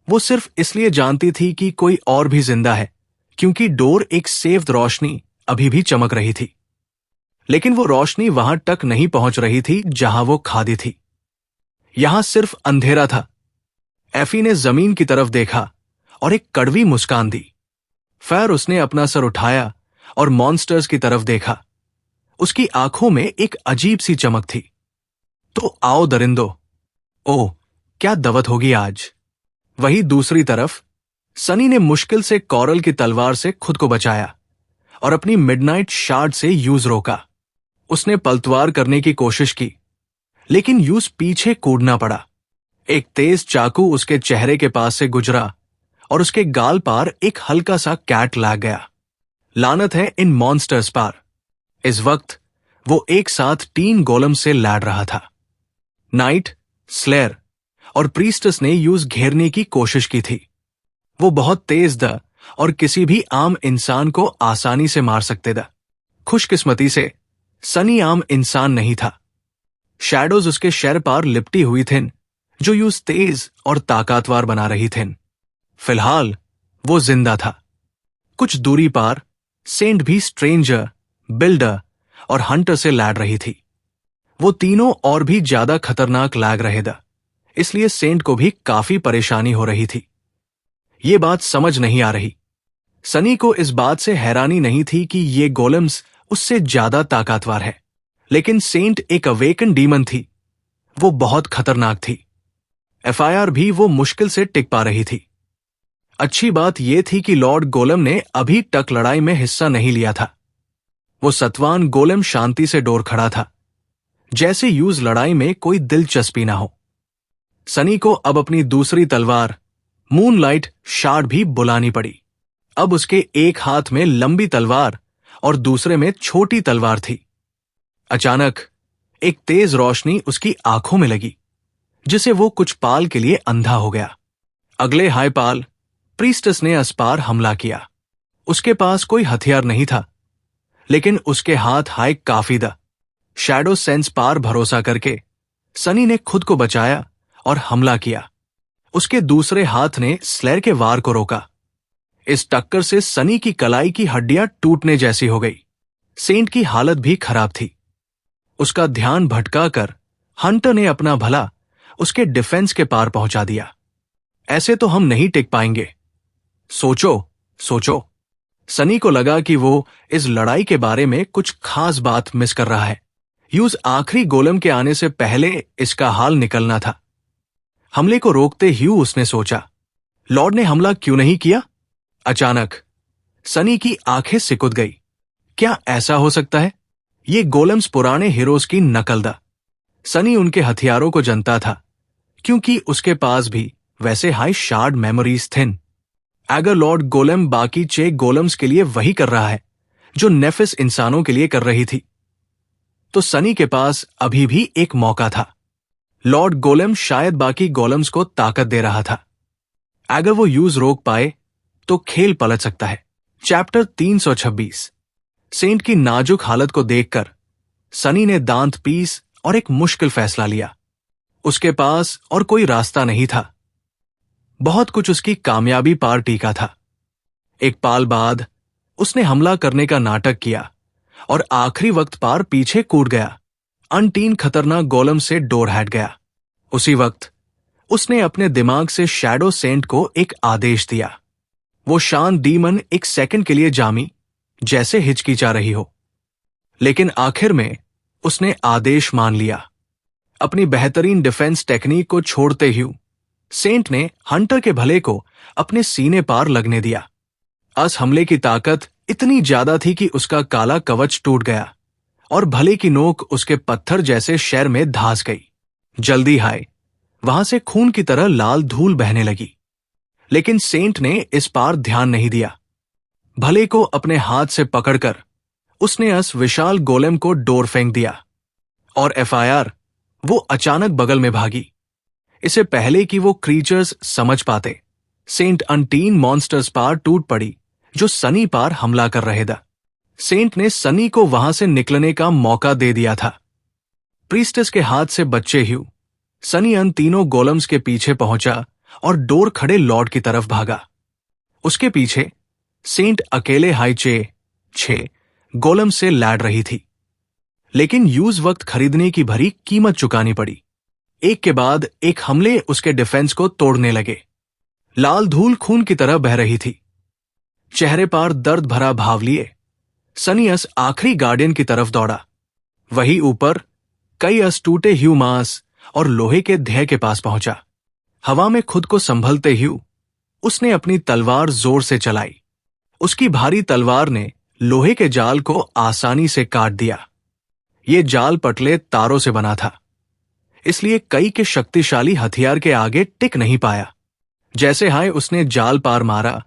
वो सिर्फ इसलिए जानती थी कि कोई और भी जिंदा है, क्योंकि डोर एक सेफ रोशनी अभी भी चमक रही थी। लेकिन वो रोशनी वहां तक नहीं पहुंच रही थी जहां वो खादी थी। यहां सिर्फ अंधेरा था। एफी ने जमीन की तरफ देखा और एक कड़वी मुस्कान दी। फिर उसने अपना सर उठाया और मॉन्स्टर्स की तरफ देखा। उसकी आंखों में एक अजीब सी चमक थी। तो आओ दरिंदो। ओह, क्या दवत होगी आज। वही दूसरी तरफ सनी ने मुश्किल से कॉरल की तलवार से खुद को बचाया और अपनी मिडनाइट शार्ड से यूज रोका। उसने पलटवार करने की कोशिश की, लेकिन यूज पीछे कूदना पड़ा। एक तेज चाकू उसके चेहरे के पास से गुजरा और उसके गाल पार एक हल्का सा कैट लग गया। लानत है इन मॉन्स्टर्स पार। इस वक्त वो एक साथ 3 गोलम से लड़ रहा था। नाइट, स्लेयर और प्रीस्टस ने यूज घेरने की कोशिश की थी। वो बहुत तेज था और किसी भी आम इंसान को आसानी से मार सकते था। खुशकिस्मती से सनी आम इंसान नहीं था। शैडोज उसके शर पार लिपटी हुई थीं, जो यूज तेज और ताकतवर बना रही थीं। फिलहाल वो जिंदा था। कुछ दूरी पार सेंट भी स्ट्रेंजर, बिल्डर और हंटर से लड़ रही थी। वो तीनों और भी ज्यादा खतरनाक लग रहे थे, इसलिए सेंट को भी काफी परेशानी हो रही थी। ये बात समझ नहीं आ रही। सनी को इस बात से हैरानी नहीं थी कि ये गोलेम्स उससे ज्यादा ताकतवर है, लेकिन सेंट एक अवेकन डीमन थी। वो बहुत खतरनाक थी। एफआईआर भी वो मुश्किल से टिक पा रही थी। अच्छी बात यह थी कि लॉर्ड गोलेम ने अभी तक लड़ाई में हिस्सा नहीं लिया था। वो सतवान गोलेम शांति से डोर खड़ा था, जैसे यूज लड़ाई में कोई दिलचस्पी ना हो। सनी को अब अपनी दूसरी तलवार मूनलाइट शार्ड भी बुलानी पड़ी। अब उसके एक हाथ में लंबी तलवार और दूसरे में छोटी तलवार थी। अचानक एक तेज रोशनी उसकी आंखों में लगी, जिसे वो कुछ पाल के लिए अंधा हो गया। अगले हाईपाल प्रीस्टस ने अस्पार हमला किया। उसके पास कोई हथियार नहीं था, लेकिन उसके हाथ हाय काफी था। शैडो सेंस पार भरोसा करके सनी ने खुद को बचाया और हमला किया। उसके दूसरे हाथ ने स्लेयर के वार को रोका। इस टक्कर से सनी की कलाई की हड्डियां टूटने जैसी हो गई। सेंट की हालत भी खराब थी। उसका ध्यान भटकाकर हंटर ने अपना भला उसके डिफेंस के पार पहुंचा दिया। ऐसे तो हम नहीं टिक पाएंगे। सोचो। सनी को लगा कि वो इस लड़ाई के बारे में कुछ खास बात मिस कर रहा है। यूज आखिरी गोलम के आने से पहले इसका हाल निकलना था। हमले को रोकते ही उसने सोचा, लॉर्ड ने हमला क्यों नहीं किया? अचानक सनी की आंखें सिकुड़ गई। क्या ऐसा हो सकता है? ये गोलम्स पुराने हीरोज की नकल था। सनी उनके हथियारों को जानता था, क्योंकि उसके पास भी वैसे हाई शार्ड मेमोरीज थे। अगर लॉर्ड गोलेम बाकी 6 गोलम्स के लिए वही कर रहा है जो नेफिस इंसानों के लिए कर रही थी, तो सनी के पास अभी भी एक मौका था। लॉर्ड गोलेम शायद बाकी गोलम्स को ताकत दे रहा था। अगर वो यूज रोक पाए तो खेल पलट सकता है। चैप्टर 326। सेंट की नाजुक हालत को देखकर सनी ने दांत पीस और एक मुश्किल फैसला लिया। उसके पास और कोई रास्ता नहीं था। बहुत कुछ उसकी कामयाबी पार टीका था। एक पाल बाद उसने हमला करने का नाटक किया और आखिरी वक्त पार पीछे कूद गया। अनटीन खतरनाक गोलम से डोर हट गया। उसी वक्त उसने अपने दिमाग से शैडो सेंट को एक आदेश दिया। वो शांत डीमन एक सेकंड के लिए जामी, जैसे हिचकिचा रही हो, लेकिन आखिर में उसने आदेश मान लिया। अपनी बेहतरीन डिफेंस टेक्निक को छोड़ते ही सेंट ने हंटर के भले को अपने सीने पार लगने दिया। अस हमले की ताकत इतनी ज्यादा थी कि उसका काला कवच टूट गया और भले की नोक उसके पत्थर जैसे शर में धंस गई। जल्दी हाय वहां से खून की तरह लाल धूल बहने लगी, लेकिन सेंट ने इस पार ध्यान नहीं दिया। भले को अपने हाथ से पकड़कर उसने उस विशाल गोलेम को डोर फेंक दिया और एफआईआर वो अचानक बगल में भागी। इसे पहले कि वो क्रीचर्स समझ पाते, सेंट अनटीन मॉन्स्टर्स पार टूट पड़ी जो सनी पार हमला कर रहे थे। सेंट ने सनी को वहां से निकलने का मौका दे दिया था। प्रीस्टेस के हाथ से बच्चे ही सनी अन तीनों गोलम्स के पीछे पहुंचा और डोर खड़े लॉर्ड की तरफ भागा। उसके पीछे सेंट अकेले हाईचे 6 गोलम से लड़ रही थी, लेकिन यूज वक्त खरीदने की भरी कीमत चुकानी पड़ी। एक के बाद एक हमले उसके डिफेंस को तोड़ने लगे। लाल धूल खून की तरह बह रही थी। चेहरे पर दर्द भरा भाव लिए सनी अस आखिरी गार्डियन की तरफ दौड़ा। वही ऊपर कई अस टूटे ह्यू मांस और लोहे के ध्यय के पास पहुंचा। हवा में खुद को संभलते ह्यू उसने अपनी तलवार जोर से चलाई। उसकी भारी तलवार ने लोहे के जाल को आसानी से काट दिया। ये जाल पटले तारों से बना था, इसलिए कई के शक्तिशाली हथियार के आगे टिक नहीं पाया। जैसे हाय उसने जाल पार मारा,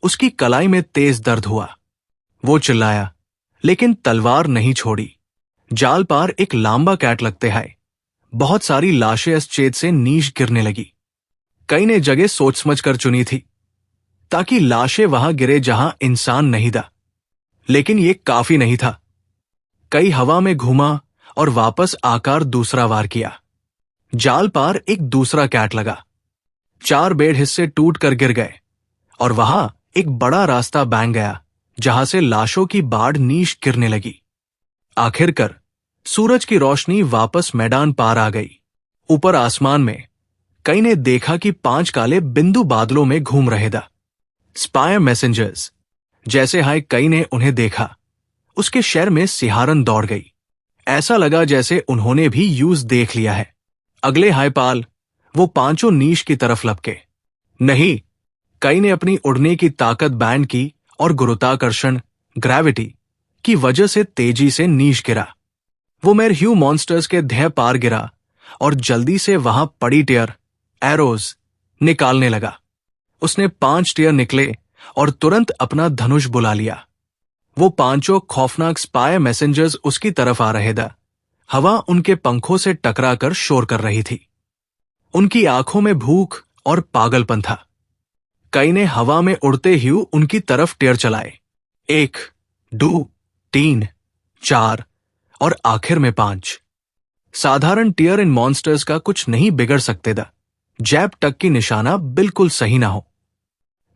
उसकी कलाई में तेज दर्द हुआ। वो चिल्लाया, लेकिन तलवार नहीं छोड़ी। जाल पार एक लांबा कैट लगते है। बहुत सारी लाशें इस छेद से नीच गिरने लगी। कई ने जगह सोच समझ कर चुनी थी। ताकि लाशें वहां गिरे जहां इंसान नहीं था। लेकिन ये काफी नहीं था। कई हवा में घूमा और वापस आकर दूसरा वार किया। जाल पार एक दूसरा कैट लगा। 4 बेड हिस्से टूट कर गिर गए और वहां एक बड़ा रास्ता बैंग गया जहां से लाशों की बाढ़ नीश गिरने लगी। आखिरकार सूरज की रोशनी वापस मैदान पार आ गई। ऊपर आसमान में कई ने देखा कि 5 काले बिंदु बादलों में घूम रहे थे। Spire messengers. जैसे हाय कई ने उन्हें देखा, उसके शहर में सिहारन दौड़ गई। ऐसा लगा जैसे उन्होंने भी यूज देख लिया है। अगले हाय पाल, वो 5 नीश की तरफ लपके। नहीं, कई ने अपनी उड़ने की ताकत बैंड की और गुरुत्वाकर्षण ग्रेविटी की वजह से तेजी से नीश गिरा। वो मेर ह्यू मॉन्स्टर्स के ध्यय पार गिरा और जल्दी से वहां पड़ी टीयर एरोज निकालने लगा। उसने 5 टीयर निकले और तुरंत अपना धनुष बुला लिया। वो 5 खौफनाक स्पायर मैसेंजर्स उसकी तरफ आ रहे थे। हवा उनके पंखों से टकराकर शोर कर रही थी। उनकी आंखों में भूख और पागलपन था। कई ने हवा में उड़ते ही उनकी तरफ टीयर चलाए। 1, 2, 3, 4 और आखिर में 5। साधारण टीयर इन मॉन्स्टर्स का कुछ नहीं बिगड़ सकते थे, जैब तक की निशाना बिल्कुल सही ना हो।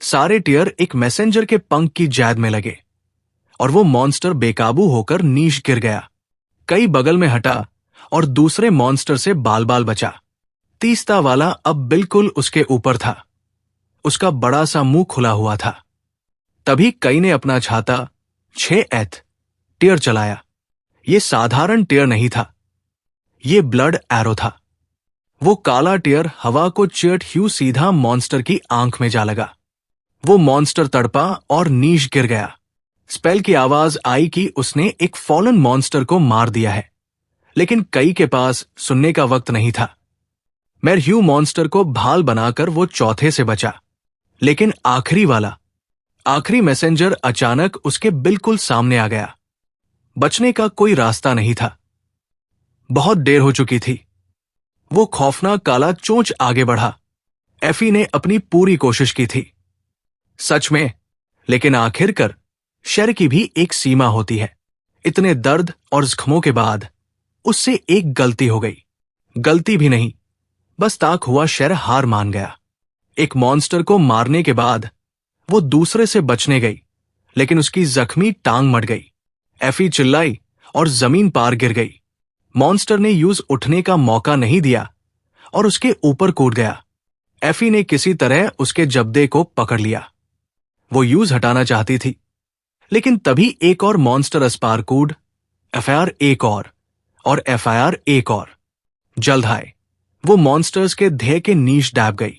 सारे टीयर एक मैसेंजर के पंख की जैद में लगे और वो मॉन्स्टर बेकाबू होकर नीश गिर गया। कई बगल में हटा और दूसरे मॉन्स्टर से बाल बाल बचा। तीसरा वाला अब बिल्कुल उसके ऊपर था। उसका बड़ा सा मुंह खुला हुआ था। तभी कई ने अपना छाता 6th टीयर चलाया। ये साधारण टीयर नहीं था, ये ब्लड एरो था। वो काला टीयर हवा को चीरते ह्यू सीधा मॉन्स्टर की आंख में जा लगा। वो मॉन्स्टर तड़पा और नीश गिर गया। स्पेल की आवाज आई कि उसने एक फॉलन मॉन्स्टर को मार दिया है, लेकिन कई के पास सुनने का वक्त नहीं था। मेर ह्यू मॉन्स्टर को भाल बनाकर वो चौथे से बचा, लेकिन आखिरी मैसेंजर अचानक उसके बिल्कुल सामने आ गया। बचने का कोई रास्ता नहीं था। बहुत देर हो चुकी थी। वो खौफनाक काला चोंच आगे बढ़ा। एफी ने अपनी पूरी कोशिश की थी। सच में, लेकिन आखिरकार शर की भी एक सीमा होती है। इतने दर्द और जख्मों के बाद उससे एक गलती हो गई। गलती भी नहीं, बस ताक हुआ शर हार मान गया। एक मॉन्स्टर को मारने के बाद वो दूसरे से बचने गई, लेकिन उसकी जख्मी टांग मट गई। एफी चिल्लाई और जमीन पार गिर गई। मॉन्स्टर ने यूज उठने का मौका नहीं दिया और उसके ऊपर कूद गया। एफी ने किसी तरह उसके जब्दे को पकड़ लिया। वो यूज हटाना चाहती थी, लेकिन तभी एक और मॉन्स्टर अस्पार कूद, एफआईआर एक और एफआईआर एक और। जल्द आए वो मॉन्स्टर्स के ध्यय के नीश डैब गई।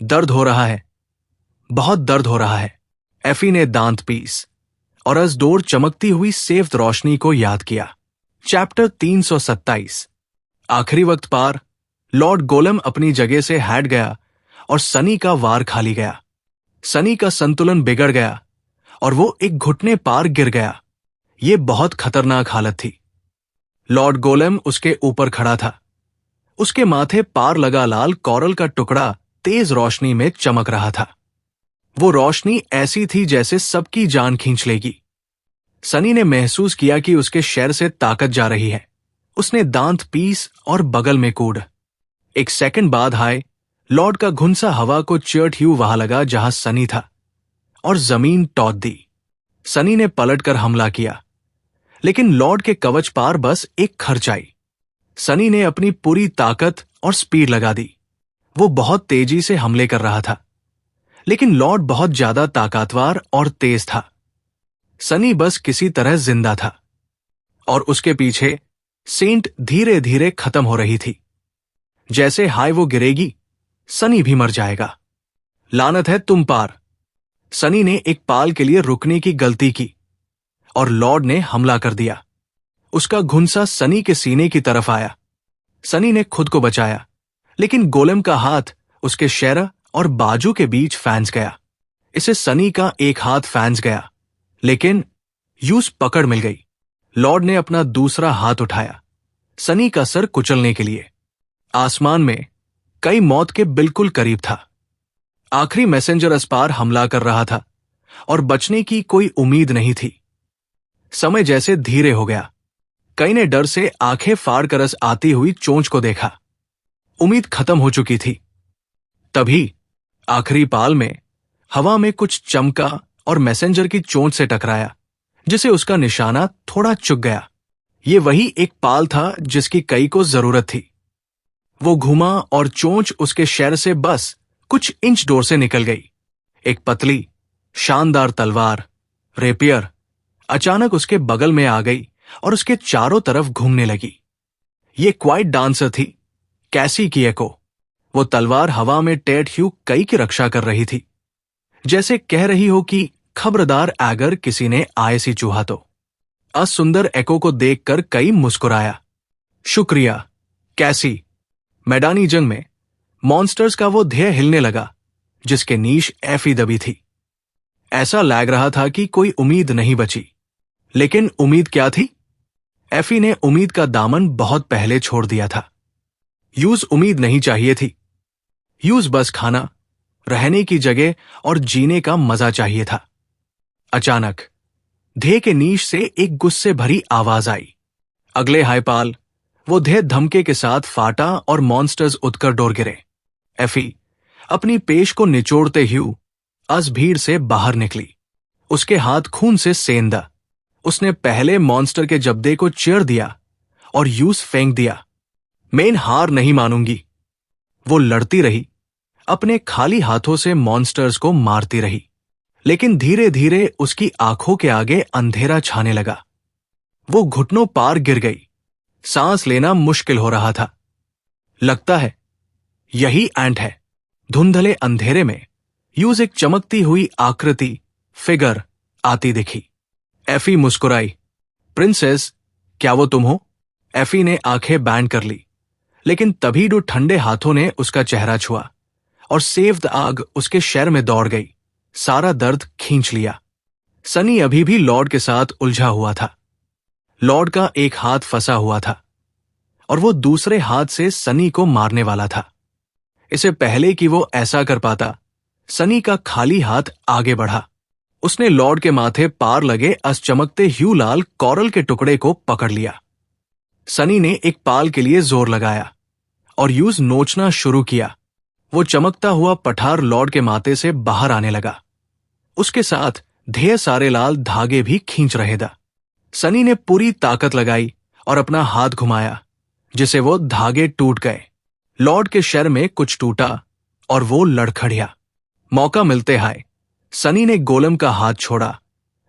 दर्द हो रहा है, बहुत दर्द हो रहा है। एफी ने दांत पीस और अजडोर चमकती हुई सेफ रोशनी को याद किया। चैप्टर 327। आखिरी वक्त पार। लॉर्ड गोलम अपनी जगह से हट गया और सनी का वार खाली गया। सनी का संतुलन बिगड़ गया और वो एक घुटने पार गिर गया। ये बहुत खतरनाक हालत थी। लॉर्ड गोलम उसके ऊपर खड़ा था। उसके माथे पार लगा लाल कोरल का टुकड़ा तेज रोशनी में चमक रहा था। वो रोशनी ऐसी थी जैसे सबकी जान खींच लेगी। सनी ने महसूस किया कि उसके शर से ताकत जा रही है। उसने दांत पीस और बगल में कूद। एक सेकंड बाद हाय लॉर्ड का घुंसा हवा को चीरते ह्यू वहां लगा जहां सनी था और जमीन टौट दी। सनी ने पलटकर हमला किया, लेकिन लॉर्ड के कवच पार बस एक खर्च आई। सनी ने अपनी पूरी ताकत और स्पीड लगा दी। वो बहुत तेजी से हमले कर रहा था, लेकिन लॉर्ड बहुत ज्यादा ताकतवर और तेज था। सनी बस किसी तरह जिंदा था और उसके पीछे सेंट धीरे धीरे खत्म हो रही थी। जैसे हाय वो गिरेगी, सनी भी मर जाएगा। लानत है तुम पार। सनी ने एक पाल के लिए रुकने की गलती की और लॉर्ड ने हमला कर दिया। उसका घुंसा सनी के सीने की तरफ आया। सनी ने खुद को बचाया, लेकिन गोलम का हाथ उसके शहर और बाजू के बीच फैंस गया। इसे सनी का एक हाथ फैंस गया, लेकिन यूज पकड़ मिल गई। लॉर्ड ने अपना दूसरा हाथ उठाया सनी का सर कुचलने के लिए। आसमान में कई मौत के बिल्कुल करीब था। आखिरी मैसेंजर अस्पार हमला कर रहा था और बचने की कोई उम्मीद नहीं थी। समय जैसे धीरे हो गया। कई ने डर से आंखें फाड़ कर आती हुई चोंच को देखा। उम्मीद खत्म हो चुकी थी। तभी आखिरी पाल में हवा में कुछ चमका और मैसेंजर की चोंच से टकराया, जिसे उसका निशाना थोड़ा चुक गया। ये वही एक पाल था जिसकी कई को जरूरत थी। वो घुमा और चोंच उसके शर से बस कुछ इंच दूर से निकल गई। एक पतली, शानदार तलवार, रेपियर, अचानक उसके बगल में आ गई और उसके चारों तरफ घूमने लगी। ये क्वाइट डांसर थी, कैसी की एको। वो तलवार हवा में टेट ह्यू कई की रक्षा कर रही थी, जैसे कह रही हो कि खबरदार अगर किसी ने आए सी चूहा तो। असुंदर एको को देखकर कई मुस्कुराया। शुक्रिया कैसी। मैदानी जंग में मॉन्स्टर्स का वो ध्येय हिलने लगा जिसके नीश एफी दबी थी। ऐसा लग रहा था कि कोई उम्मीद नहीं बची। लेकिन उम्मीद क्या थी? एफी ने उम्मीद का दामन बहुत पहले छोड़ दिया था। यूज उम्मीद नहीं चाहिए थी। यूज बस खाना, रहने की जगह और जीने का मजा चाहिए था। अचानक ध्येय के नीश से एक गुस्से भरी आवाज आई। अगले हाईपाल वो ध्येय धमके के साथ फाटा और मॉन्स्टर्स उठकर डोर गिरे। एफी अपनी पेश को निचोड़ते ह्यू अस भीड़ से बाहर निकली। उसके हाथ खून से सेंधा। उसने पहले मॉन्स्टर के जब्दे को चीर दिया और यूज फेंक दिया। मैं इन हार नहीं मानूंगी। वो लड़ती रही, अपने खाली हाथों से मॉन्स्टर्स को मारती रही। लेकिन धीरे धीरे उसकी आंखों के आगे अंधेरा छाने लगा। वो घुटनों पार गिर गई। सांस लेना मुश्किल हो रहा था। लगता है यही एंट है। धुंधले अंधेरे में यूज एक चमकती हुई आकृति, फिगर आती दिखी। एफी मुस्कुराई। प्रिंसेस, क्या वो तुम हो? एफी ने आंखें बैंड कर ली, लेकिन तभी दो ठंडे हाथों ने उसका चेहरा छुआ और सेव्ड आग उसके शर में दौड़ गई। सारा दर्द खींच लिया। सनी अभी भी लॉर्ड के साथ उलझा हुआ था। लॉर्ड का एक हाथ फंसा हुआ था और वो दूसरे हाथ से सनी को मारने वाला था। इससे पहले कि वो ऐसा कर पाता, सनी का खाली हाथ आगे बढ़ा। उसने लॉर्ड के माथे पार लगे चमकते ह्यू लाल कोरल के टुकड़े को पकड़ लिया। सनी ने एक पाल के लिए जोर लगाया और यूज नोचना शुरू किया। वो चमकता हुआ पठार लॉर्ड के माथे से बाहर आने लगा। उसके साथ ढेर सारे लाल धागे भी खींच रहे थे। सनी ने पूरी ताकत लगाई और अपना हाथ घुमाया, जिसे वो धागे टूट गए। लॉर्ड के शर में कुछ टूटा और वो लड़खड़िया। मौका मिलते हाय सनी ने गोलम का हाथ छोड़ा,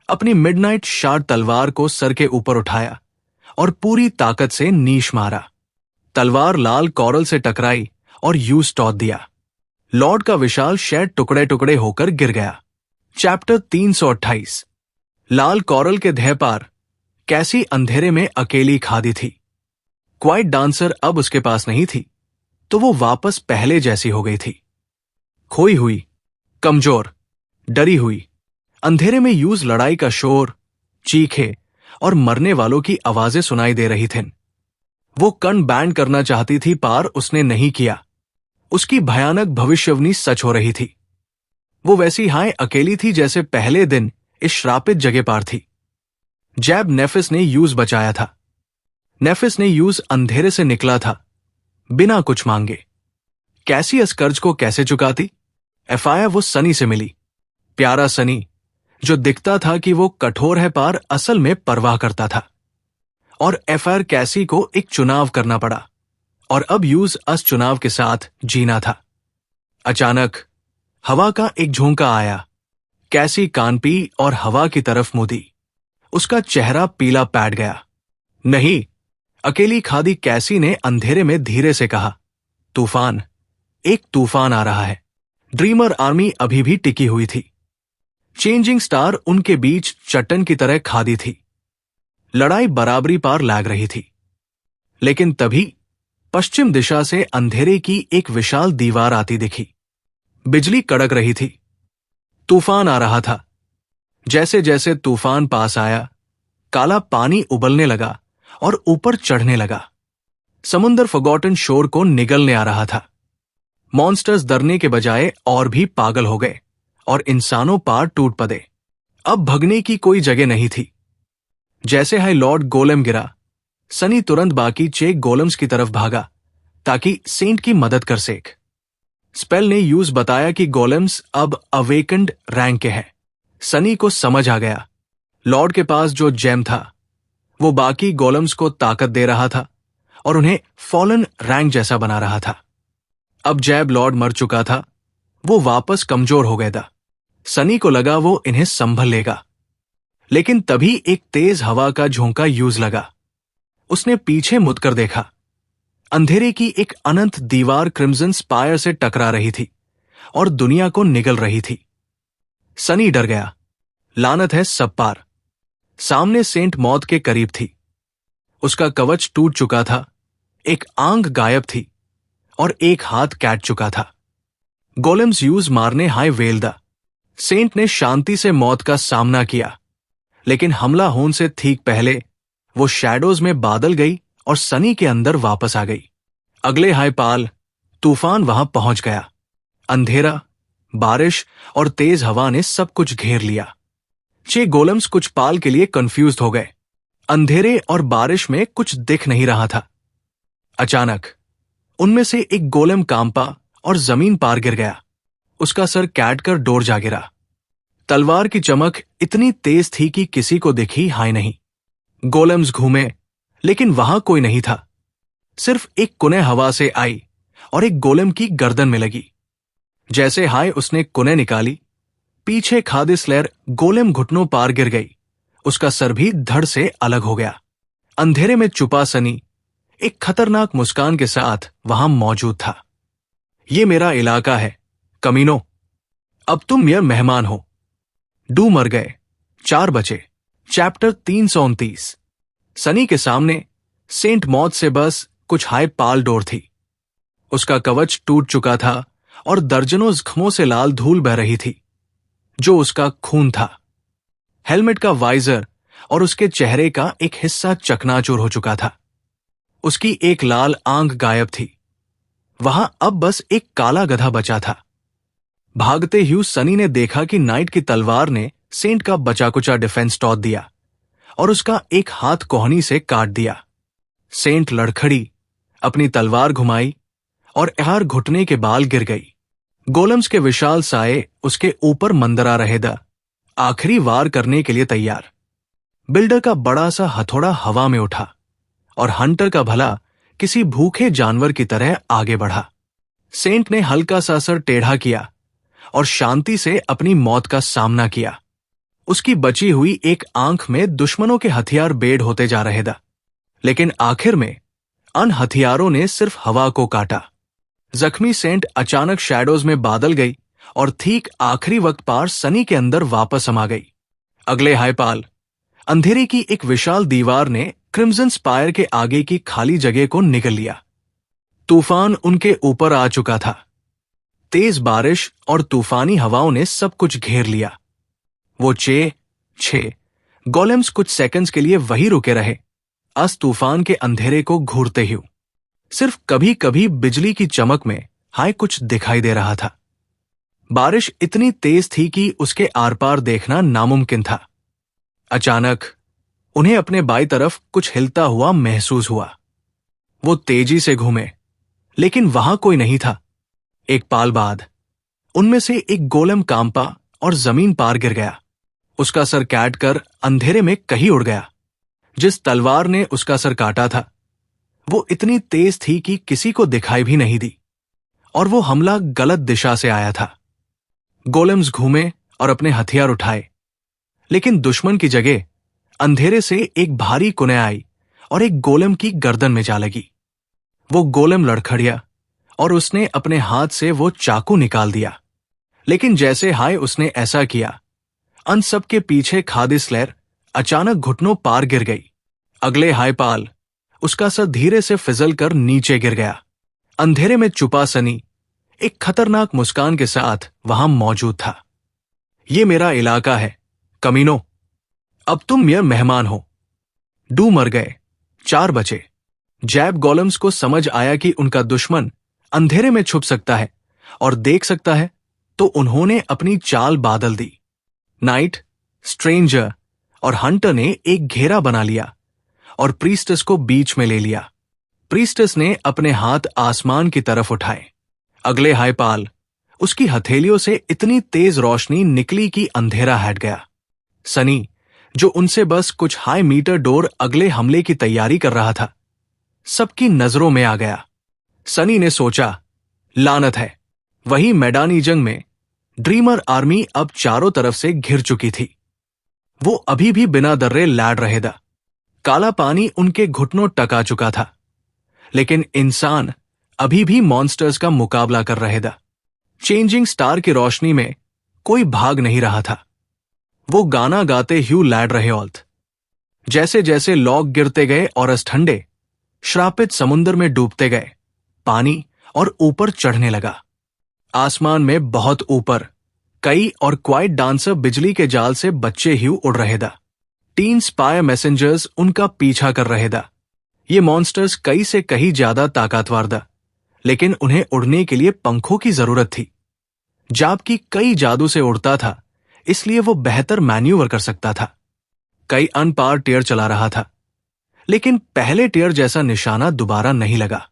अपनी मिडनाइट शार्ट तलवार को सर के ऊपर उठाया और पूरी ताकत से नीश मारा। तलवार लाल कोरल से टकराई और यूज टॉट दिया। लॉर्ड का विशाल शर टुकड़े टुकड़े होकर गिर गया। चैप्टर 328। लाल कोरल के ध्येय पार कैसी अंधेरे में अकेली खादी थी। क्वाइट डांसर अब उसके पास नहीं थी, तो वो वापस पहले जैसी हो गई थी। खोई हुई, कमजोर, डरी हुई। अंधेरे में यूज लड़ाई का शोर, चीखे और मरने वालों की आवाजें सुनाई दे रही थीं। वो कण बैंड करना चाहती थी, पार उसने नहीं किया। उसकी भयानक भविष्यवाणी सच हो रही थी। वो वैसी हाय अकेली थी जैसे पहले दिन इस श्रापित जगह पार थी। जैब नेफिस ने यूज बचाया था। नेफिस ने यूज अंधेरे से निकला था, बिना कुछ मांगे। कैसी इस कर्ज को कैसे चुकाती? एफआईआर वो सनी से मिली। प्यारा सनी, जो दिखता था कि वो कठोर है, पार असल में परवाह करता था। और एफआईआर कैसी को एक चुनाव करना पड़ा और अब यूज अस चुनाव के साथ जीना था। अचानक हवा का एक झोंका आया। कैसी कानपी और हवा की तरफ मुदी। उसका चेहरा पीला पैट गया। नहीं, अकेली खादी कैसी ने अंधेरे में धीरे से कहा, तूफान, एक तूफान आ रहा है। ड्रीमर आर्मी अभी भी टिकी हुई थी। चेंजिंग स्टार उनके बीच चट्टन की तरह खादी थी। लड़ाई बराबरी पार लाग रही थी। लेकिन तभी पश्चिम दिशा से अंधेरे की एक विशाल दीवार आती दिखी। बिजली कड़क रही थी। तूफान आ रहा था। जैसे जैसे तूफान पास आया, काला पानी उबलने लगा और ऊपर चढ़ने लगा। समुंदर फॉरगॉटन शोर को निगलने आ रहा था। मॉन्स्टर्स डरने के बजाय और भी पागल हो गए और इंसानों पार टूट पड़े। अब भगने की कोई जगह नहीं थी। जैसे हाई लॉर्ड गोलेम गिरा, सनी तुरंत बाकी 6 गोलेम्स की तरफ भागा ताकि सेंट की मदद कर सके। स्पेल ने यूज बताया कि गोलेम्स अब अवेकेंड रैंक के हैं। सनी को समझ आ गया, लॉर्ड के पास जो जेम था वो बाकी गोलेम्स को ताकत दे रहा था और उन्हें फॉलन रैंक जैसा बना रहा था। अब जैब लॉर्ड मर चुका था, वो वापस कमजोर हो गया था। सनी को लगा वो इन्हें संभल लेगा, लेकिन तभी एक तेज हवा का झोंका यूज लगा। उसने पीछे मुड़कर देखा। अंधेरे की एक अनंत दीवार क्रिम्सन स्पायर से टकरा रही थी और दुनिया को निगल रही थी। सनी डर गया। लानत है सब पार। सामने सेंट मौत के करीब थी। उसका कवच टूट चुका था, एक आंख गायब थी और एक हाथ कैट चुका था। गोलेम्स यूज मारने हाय वेल्दा। सेंट ने शांति से मौत का सामना किया, लेकिन हमला होने से ठीक पहले वो शैडोज में बादल गई और सनी के अंदर वापस आ गई। अगले हाय पाल तूफान वहां पहुंच गया। अंधेरा, बारिश और तेज हवा ने सब कुछ घेर लिया। 6 गोलेम्स कुछ पाल के लिए कंफ्यूज्ड हो गए। अंधेरे और बारिश में कुछ दिख नहीं रहा था। अचानक उनमें से एक गोलेम कांपा और जमीन पार गिर गया। उसका सर कैट कर डोर जा गिरा। तलवार की चमक इतनी तेज थी कि किसी को दिखी हाय नहीं। गोलेम्स घूमे, लेकिन वहां कोई नहीं था। सिर्फ एक कुने हवा से आई और एक गोलेम की गर्दन में लगी। जैसे हाय उसने कुने निकाली, पीछे खादे स्लेयर गोलेम घुटनों पार गिर गई। उसका सर भी धड़ से अलग हो गया। अंधेरे में छुपा सनी एक खतरनाक मुस्कान के साथ वहां मौजूद था। ये मेरा इलाका है, कमीनो। अब तुम मेरे मेहमान हो। डू मर गए, 4 बचे। चैप्टर 329। सनी के सामने सेंट मौत से बस कुछ हाय पाल डोर थी। उसका कवच टूट चुका था और दर्जनों जख्मों से लाल धूल बह रही थी, जो उसका खून था। हेलमेट का वाइजर और उसके चेहरे का एक हिस्सा चकनाचूर हो चुका था। उसकी एक लाल आंख गायब थी। वहां अब बस एक काला गधा बचा था। भागते हुए सनी ने देखा कि नाइट की तलवार ने सेंट का बचा कुचा डिफेंस तोड़ दिया और उसका एक हाथ कोहनी से काट दिया। सेंट लड़खड़ी, अपनी तलवार घुमाई और यार घुटने के बाल गिर गई। गोलेम्स के विशाल साए उसके ऊपर मंदरा रहे दा, आखिरी वार करने के लिए तैयार। बिल्डर का बड़ा सा हथौड़ा हवा में उठा और हंटर का भला किसी भूखे जानवर की तरह आगे बढ़ा। सेंट ने हल्का सा सर टेढ़ा किया और शांति से अपनी मौत का सामना किया। उसकी बची हुई एक आंख में दुश्मनों के हथियार बेड़ होते जा रहे दा, लेकिन आखिर में अन हथियारों ने सिर्फ हवा को काटा। जख्मी सेंट अचानक शैडोज में बादल गई और ठीक आखिरी वक्त पार सनी के अंदर वापस समा गई। अगले हायपाल अंधेरे की एक विशाल दीवार ने क्रिम्सन स्पायर के आगे की खाली जगह को निगल लिया। तूफान उनके ऊपर आ चुका था। तेज बारिश और तूफानी हवाओं ने सब कुछ घेर लिया। वो 6 गोलेम्स कुछ सेकंड्स के लिए वही रुके रहे, अस तूफान के अंधेरे को घूरते हुए। सिर्फ कभी कभी बिजली की चमक में हाय कुछ दिखाई दे रहा था। बारिश इतनी तेज थी कि उसके आर पार देखना नामुमकिन था। अचानक उन्हें अपने बाईं तरफ कुछ हिलता हुआ महसूस हुआ। वो तेजी से घूमे, लेकिन वहां कोई नहीं था। एक पाल बाद उनमें से एक गोलेम कांपा और जमीन पार गिर गया। उसका सर काट कर अंधेरे में कहीं उड़ गया। जिस तलवार ने उसका सर काटा था वो इतनी तेज थी कि किसी को दिखाई भी नहीं दी, और वो हमला गलत दिशा से आया था। गोलेम्स घूमे और अपने हथियार उठाए, लेकिन दुश्मन की जगह अंधेरे से एक भारी कुने आई और एक गोलेम की गर्दन में जा लगी। वो गोलेम लड़खड़िया और उसने अपने हाथ से वो चाकू निकाल दिया, लेकिन जैसे हाय उसने ऐसा किया, अन सब के पीछे खादी स्लेयर अचानक घुटनों पार गिर गई। अगले हायपाल उसका सर धीरे से फिसल कर नीचे गिर गया। अंधेरे में छुपा सनी एक खतरनाक मुस्कान के साथ वहां मौजूद था। ये मेरा इलाका है, कमीनो। अब तुम मेरे मेहमान हो। डू मर गए, 4 बचे। जैब गोलेम्स को समझ आया कि उनका दुश्मन अंधेरे में छुप सकता है, और देख सकता है, तो उन्होंने अपनी चाल बादल दी। नाइट, स्ट्रेंजर और हंटर ने एक घेरा बना लिया और प्रीस्टेस को बीच में ले लिया। प्रीस्टेस ने अपने हाथ आसमान की तरफ उठाए। अगले हायपाल, उसकी हथेलियों से इतनी तेज रोशनी निकली कि अंधेरा हट गया। सनी, जो उनसे बस कुछ हाई मीटर डोर अगले हमले की तैयारी कर रहा था, सबकी नजरों में आ गया। सनी ने सोचा, लानत है। वही मैदानी जंग में ड्रीमर आर्मी अब चारों तरफ से घिर चुकी थी। वो अभी भी बिना दर्रे लैड रहे था। काला पानी उनके घुटनों टका चुका था, लेकिन इंसान अभी भी मॉन्स्टर्स का मुकाबला कर रहे था। चेंजिंग स्टार की रोशनी में कोई भाग नहीं रहा था। वो गाना गाते ह्यू लैड रहे ऑल्थ। जैसे जैसे लॉग गिरते गए और ठंडे श्रापित समुद्र में डूबते गए, पानी और ऊपर चढ़ने लगा। आसमान में बहुत ऊपर कई और क्वाइट डांसर बिजली के जाल से बच्चे ह्यू उड़ रहे था। 3 स्पाई मैसेंजर्स उनका पीछा कर रहे था। ये मॉन्स्टर्स कई से कहीं ज्यादा ताकतवर था, लेकिन उन्हें उड़ने के लिए पंखों की जरूरत थी। जबकि कई जादू से उड़ता था, इसलिए वो बेहतर मैन्यूवर कर सकता था। कई अनपार टियर चला रहा था, लेकिन पहले टियर जैसा निशाना दोबारा नहीं लगा।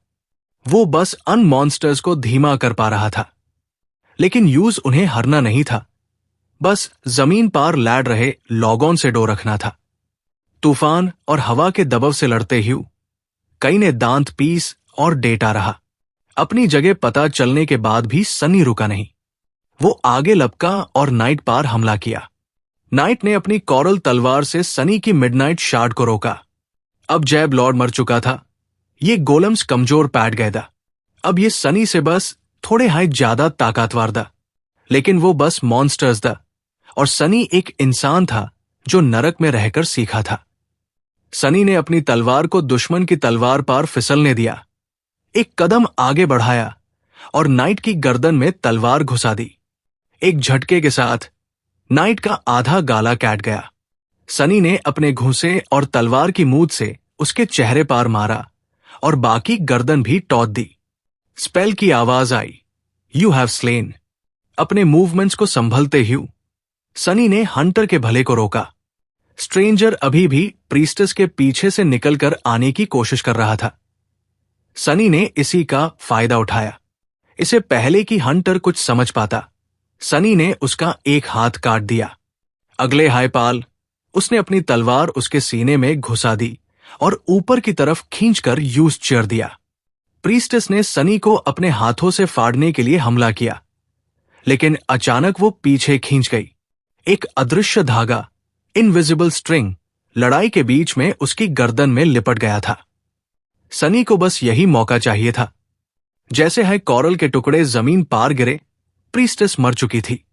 वो बस अन मॉन्स्टर्स को धीमा कर पा रहा था, लेकिन यूज उन्हें हरना नहीं था। बस जमीन पार लैड रहे लॉगॉन से डो रखना था। तूफान और हवा के दबाव से लड़ते ह्यू कई ने दांत पीस और डेटा रहा। अपनी जगह पता चलने के बाद भी सनी रुका नहीं। वो आगे लपका और नाइट पार हमला किया। नाइट ने अपनी कॉरल तलवार से सनी की मिडनाइट शार्ड को रोका। अब जैब लॉर्ड मर चुका था। ये गोलम्स कमजोर पैट गया था। अब ये सनी से बस थोड़े हाई ज्यादा ताकतवर था, लेकिन वो बस मॉन्स्टर्स था और सनी एक इंसान था जो नरक में रहकर सीखा था। सनी ने अपनी तलवार को दुश्मन की तलवार पार फिसलने दिया, एक कदम आगे बढ़ाया और नाइट की गर्दन में तलवार घुसा दी। एक झटके के साथ नाइट का आधा गाला काट गया। सनी ने अपने घूंसे और तलवार की मूंछ से उसके चेहरे पार मारा और बाकी गर्दन भी टौट दी। स्पेल की आवाज आई, यू हैव स्लेन। अपने मूवमेंट्स को संभलते ह्यू सनी ने हंटर के भले को रोका। स्ट्रेंजर अभी भी प्रीस्टेस के पीछे से निकलकर आने की कोशिश कर रहा था। सनी ने इसी का फायदा उठाया। इसे पहले कि हंटर कुछ समझ पाता, सनी ने उसका एक हाथ काट दिया। अगले हायपाल, उसने अपनी तलवार उसके सीने में घुसा दी और ऊपर की तरफ खींचकर यूज चेयर दिया। प्रीस्टेस ने सनी को अपने हाथों से फाड़ने के लिए हमला किया, लेकिन अचानक वो पीछे खींच गई। एक अदृश्य धागा, इनविजिबल स्ट्रिंग, लड़ाई के बीच में उसकी गर्दन में लिपट गया था। सनी को बस यही मौका चाहिए था। जैसे है कॉरल के टुकड़े जमीन पार गिरे, प्रीस्टेस मर चुकी थी।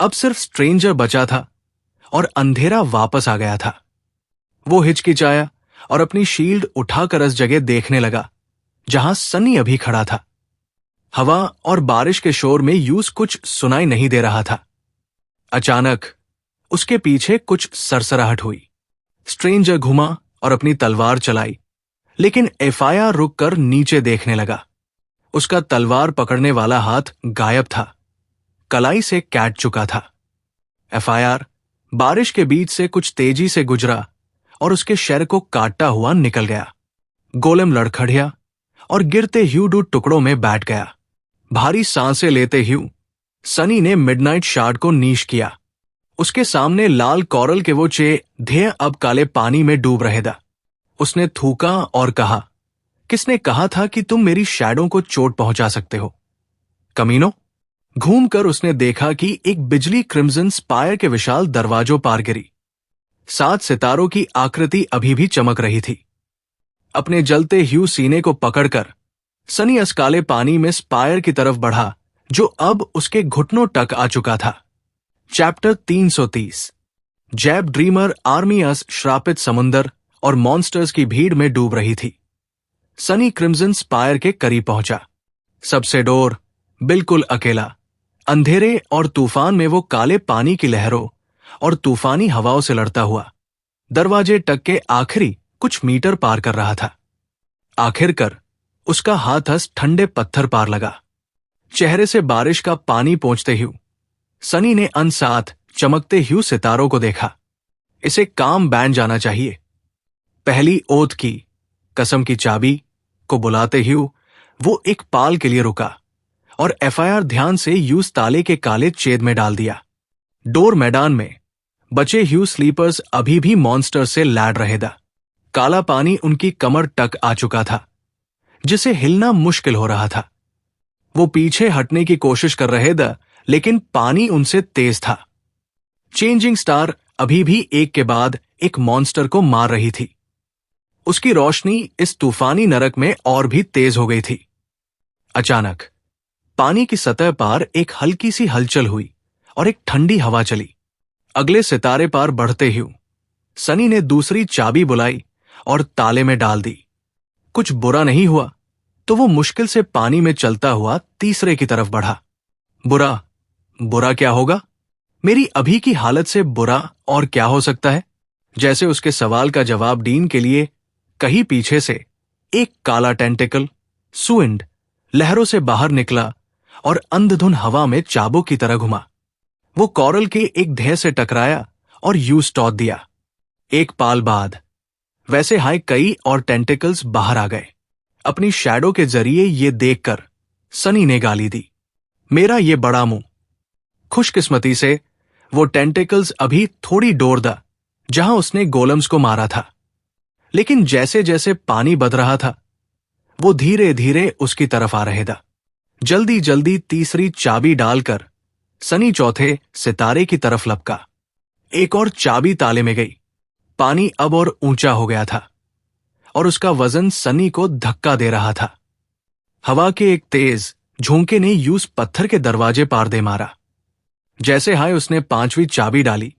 अब सिर्फ स्ट्रेंजर बचा था और अंधेरा वापस आ गया था। वो हिचकिचाया और अपनी शील्ड उठाकर उस जगह देखने लगा जहां सनी अभी खड़ा था। हवा और बारिश के शोर में यूज कुछ सुनाई नहीं दे रहा था। अचानक उसके पीछे कुछ सरसराहट हुई। स्ट्रेंजर घुमा और अपनी तलवार चलाई, लेकिन एफआईआर रुककर नीचे देखने लगा। उसका तलवार पकड़ने वाला हाथ गायब था, कलाई से काट चुका था। एफआईआर बारिश के बीच से कुछ तेजी से गुजरा और उसके शर को काटता हुआ निकल गया। गोलेम लड़खड़िया और गिरते ह्यू टुकड़ों में बैठ गया। भारी सांसें लेते ह्यू सनी ने मिडनाइट शार्ड को नीश किया। उसके सामने लाल कॉरल के वो ध्येय अब काले पानी में डूब रहे था। उसने थूका और कहा, किसने कहा था कि तुम मेरी शैडो को चोट पहुंचा सकते हो, कमीनो? घूमकर उसने देखा कि एक बिजली क्रिम्सन स्पायर के विशाल दरवाजों पार गिरी। 7 सितारों की आकृति अभी भी चमक रही थी। अपने जलते ह्यू सीने को पकड़कर सनी असकाले पानी में स्पायर की तरफ बढ़ा, जो अब उसके घुटनों तक आ चुका था। चैप्टर 330। जैब ड्रीमर आर्मी श्रापित समुंदर और मॉन्स्टर्स की भीड़ में डूब रही थी। सनी क्रिम्सन स्पायर के करीब पहुंचा। सबसे डोर, बिल्कुल अकेला। अंधेरे और तूफान में वो काले पानी की लहरों और तूफानी हवाओं से लड़ता हुआ दरवाजे तक के आखिरी कुछ मीटर पार कर रहा था। आखिरकार उसका हाथ ठंडे पत्थर पार लगा। चेहरे से बारिश का पानी पोंछते ह्यू सनी ने अनसाथ चमकते ह्यू सितारों को देखा। इसे काम बैंड जाना चाहिए। पहली ओथ की कसम की चाबी को बुलाते ह्यू वो एक पाल के लिए रुका और एफआईआर ध्यान से ह्यूज ताले के काले छेद में डाल दिया। डोर मैदान में बचे ह्यू स्लीपर्स अभी भी मॉन्स्टर से लैड रहे था। काला पानी उनकी कमर तक आ चुका था, जिसे हिलना मुश्किल हो रहा था। वो पीछे हटने की कोशिश कर रहे थे, लेकिन पानी उनसे तेज था। चेंजिंग स्टार अभी भी एक के बाद एक मॉन्स्टर को मार रही थी। उसकी रोशनी इस तूफानी नरक में और भी तेज हो गई थी। अचानक पानी की सतह पार एक हल्की सी हलचल हुई और एक ठंडी हवा चली। अगले सितारे पार बढ़ते ह्यू सनी ने दूसरी चाबी बुलाई और ताले में डाल दी। कुछ बुरा नहीं हुआ तो वो मुश्किल से पानी में चलता हुआ तीसरे की तरफ बढ़ा। बुरा क्या होगा? मेरी अभी की हालत से बुरा और क्या हो सकता है? जैसे उसके सवाल का जवाब डीन के लिए कहीं पीछे से एक काला टेंटिकल सुइंड लहरों से बाहर निकला और अंधधुन हवा में चाबुक की तरह घुमा। वो कॉरल के एक ध्येय से टकराया और यूज टॉट दिया। एक पाल बाद वैसे हाई कई और टेंटिकल्स बाहर आ गए। अपनी शैडो के जरिए ये देखकर सनी ने गाली दी, मेरा ये बड़ा मुंह। खुशकिस्मती से वो टेंटिकल्स अभी थोड़ी डोर दा जहां उसने गोलम्स को मारा था, लेकिन जैसे जैसे पानी बद रहा था वो धीरे धीरे उसकी तरफ आ रहे था। जल्दी जल्दी तीसरी चाबी डालकर सनी चौथे सितारे की तरफ लपका। एक और चाबी ताले में गई। पानी अब और ऊंचा हो गया था और उसका वजन सनी को धक्का दे रहा था। हवा के एक तेज झोंके ने यूज पत्थर के दरवाजे पार दे मारा। जैसे हाय उसने पांचवी चाबी डाली,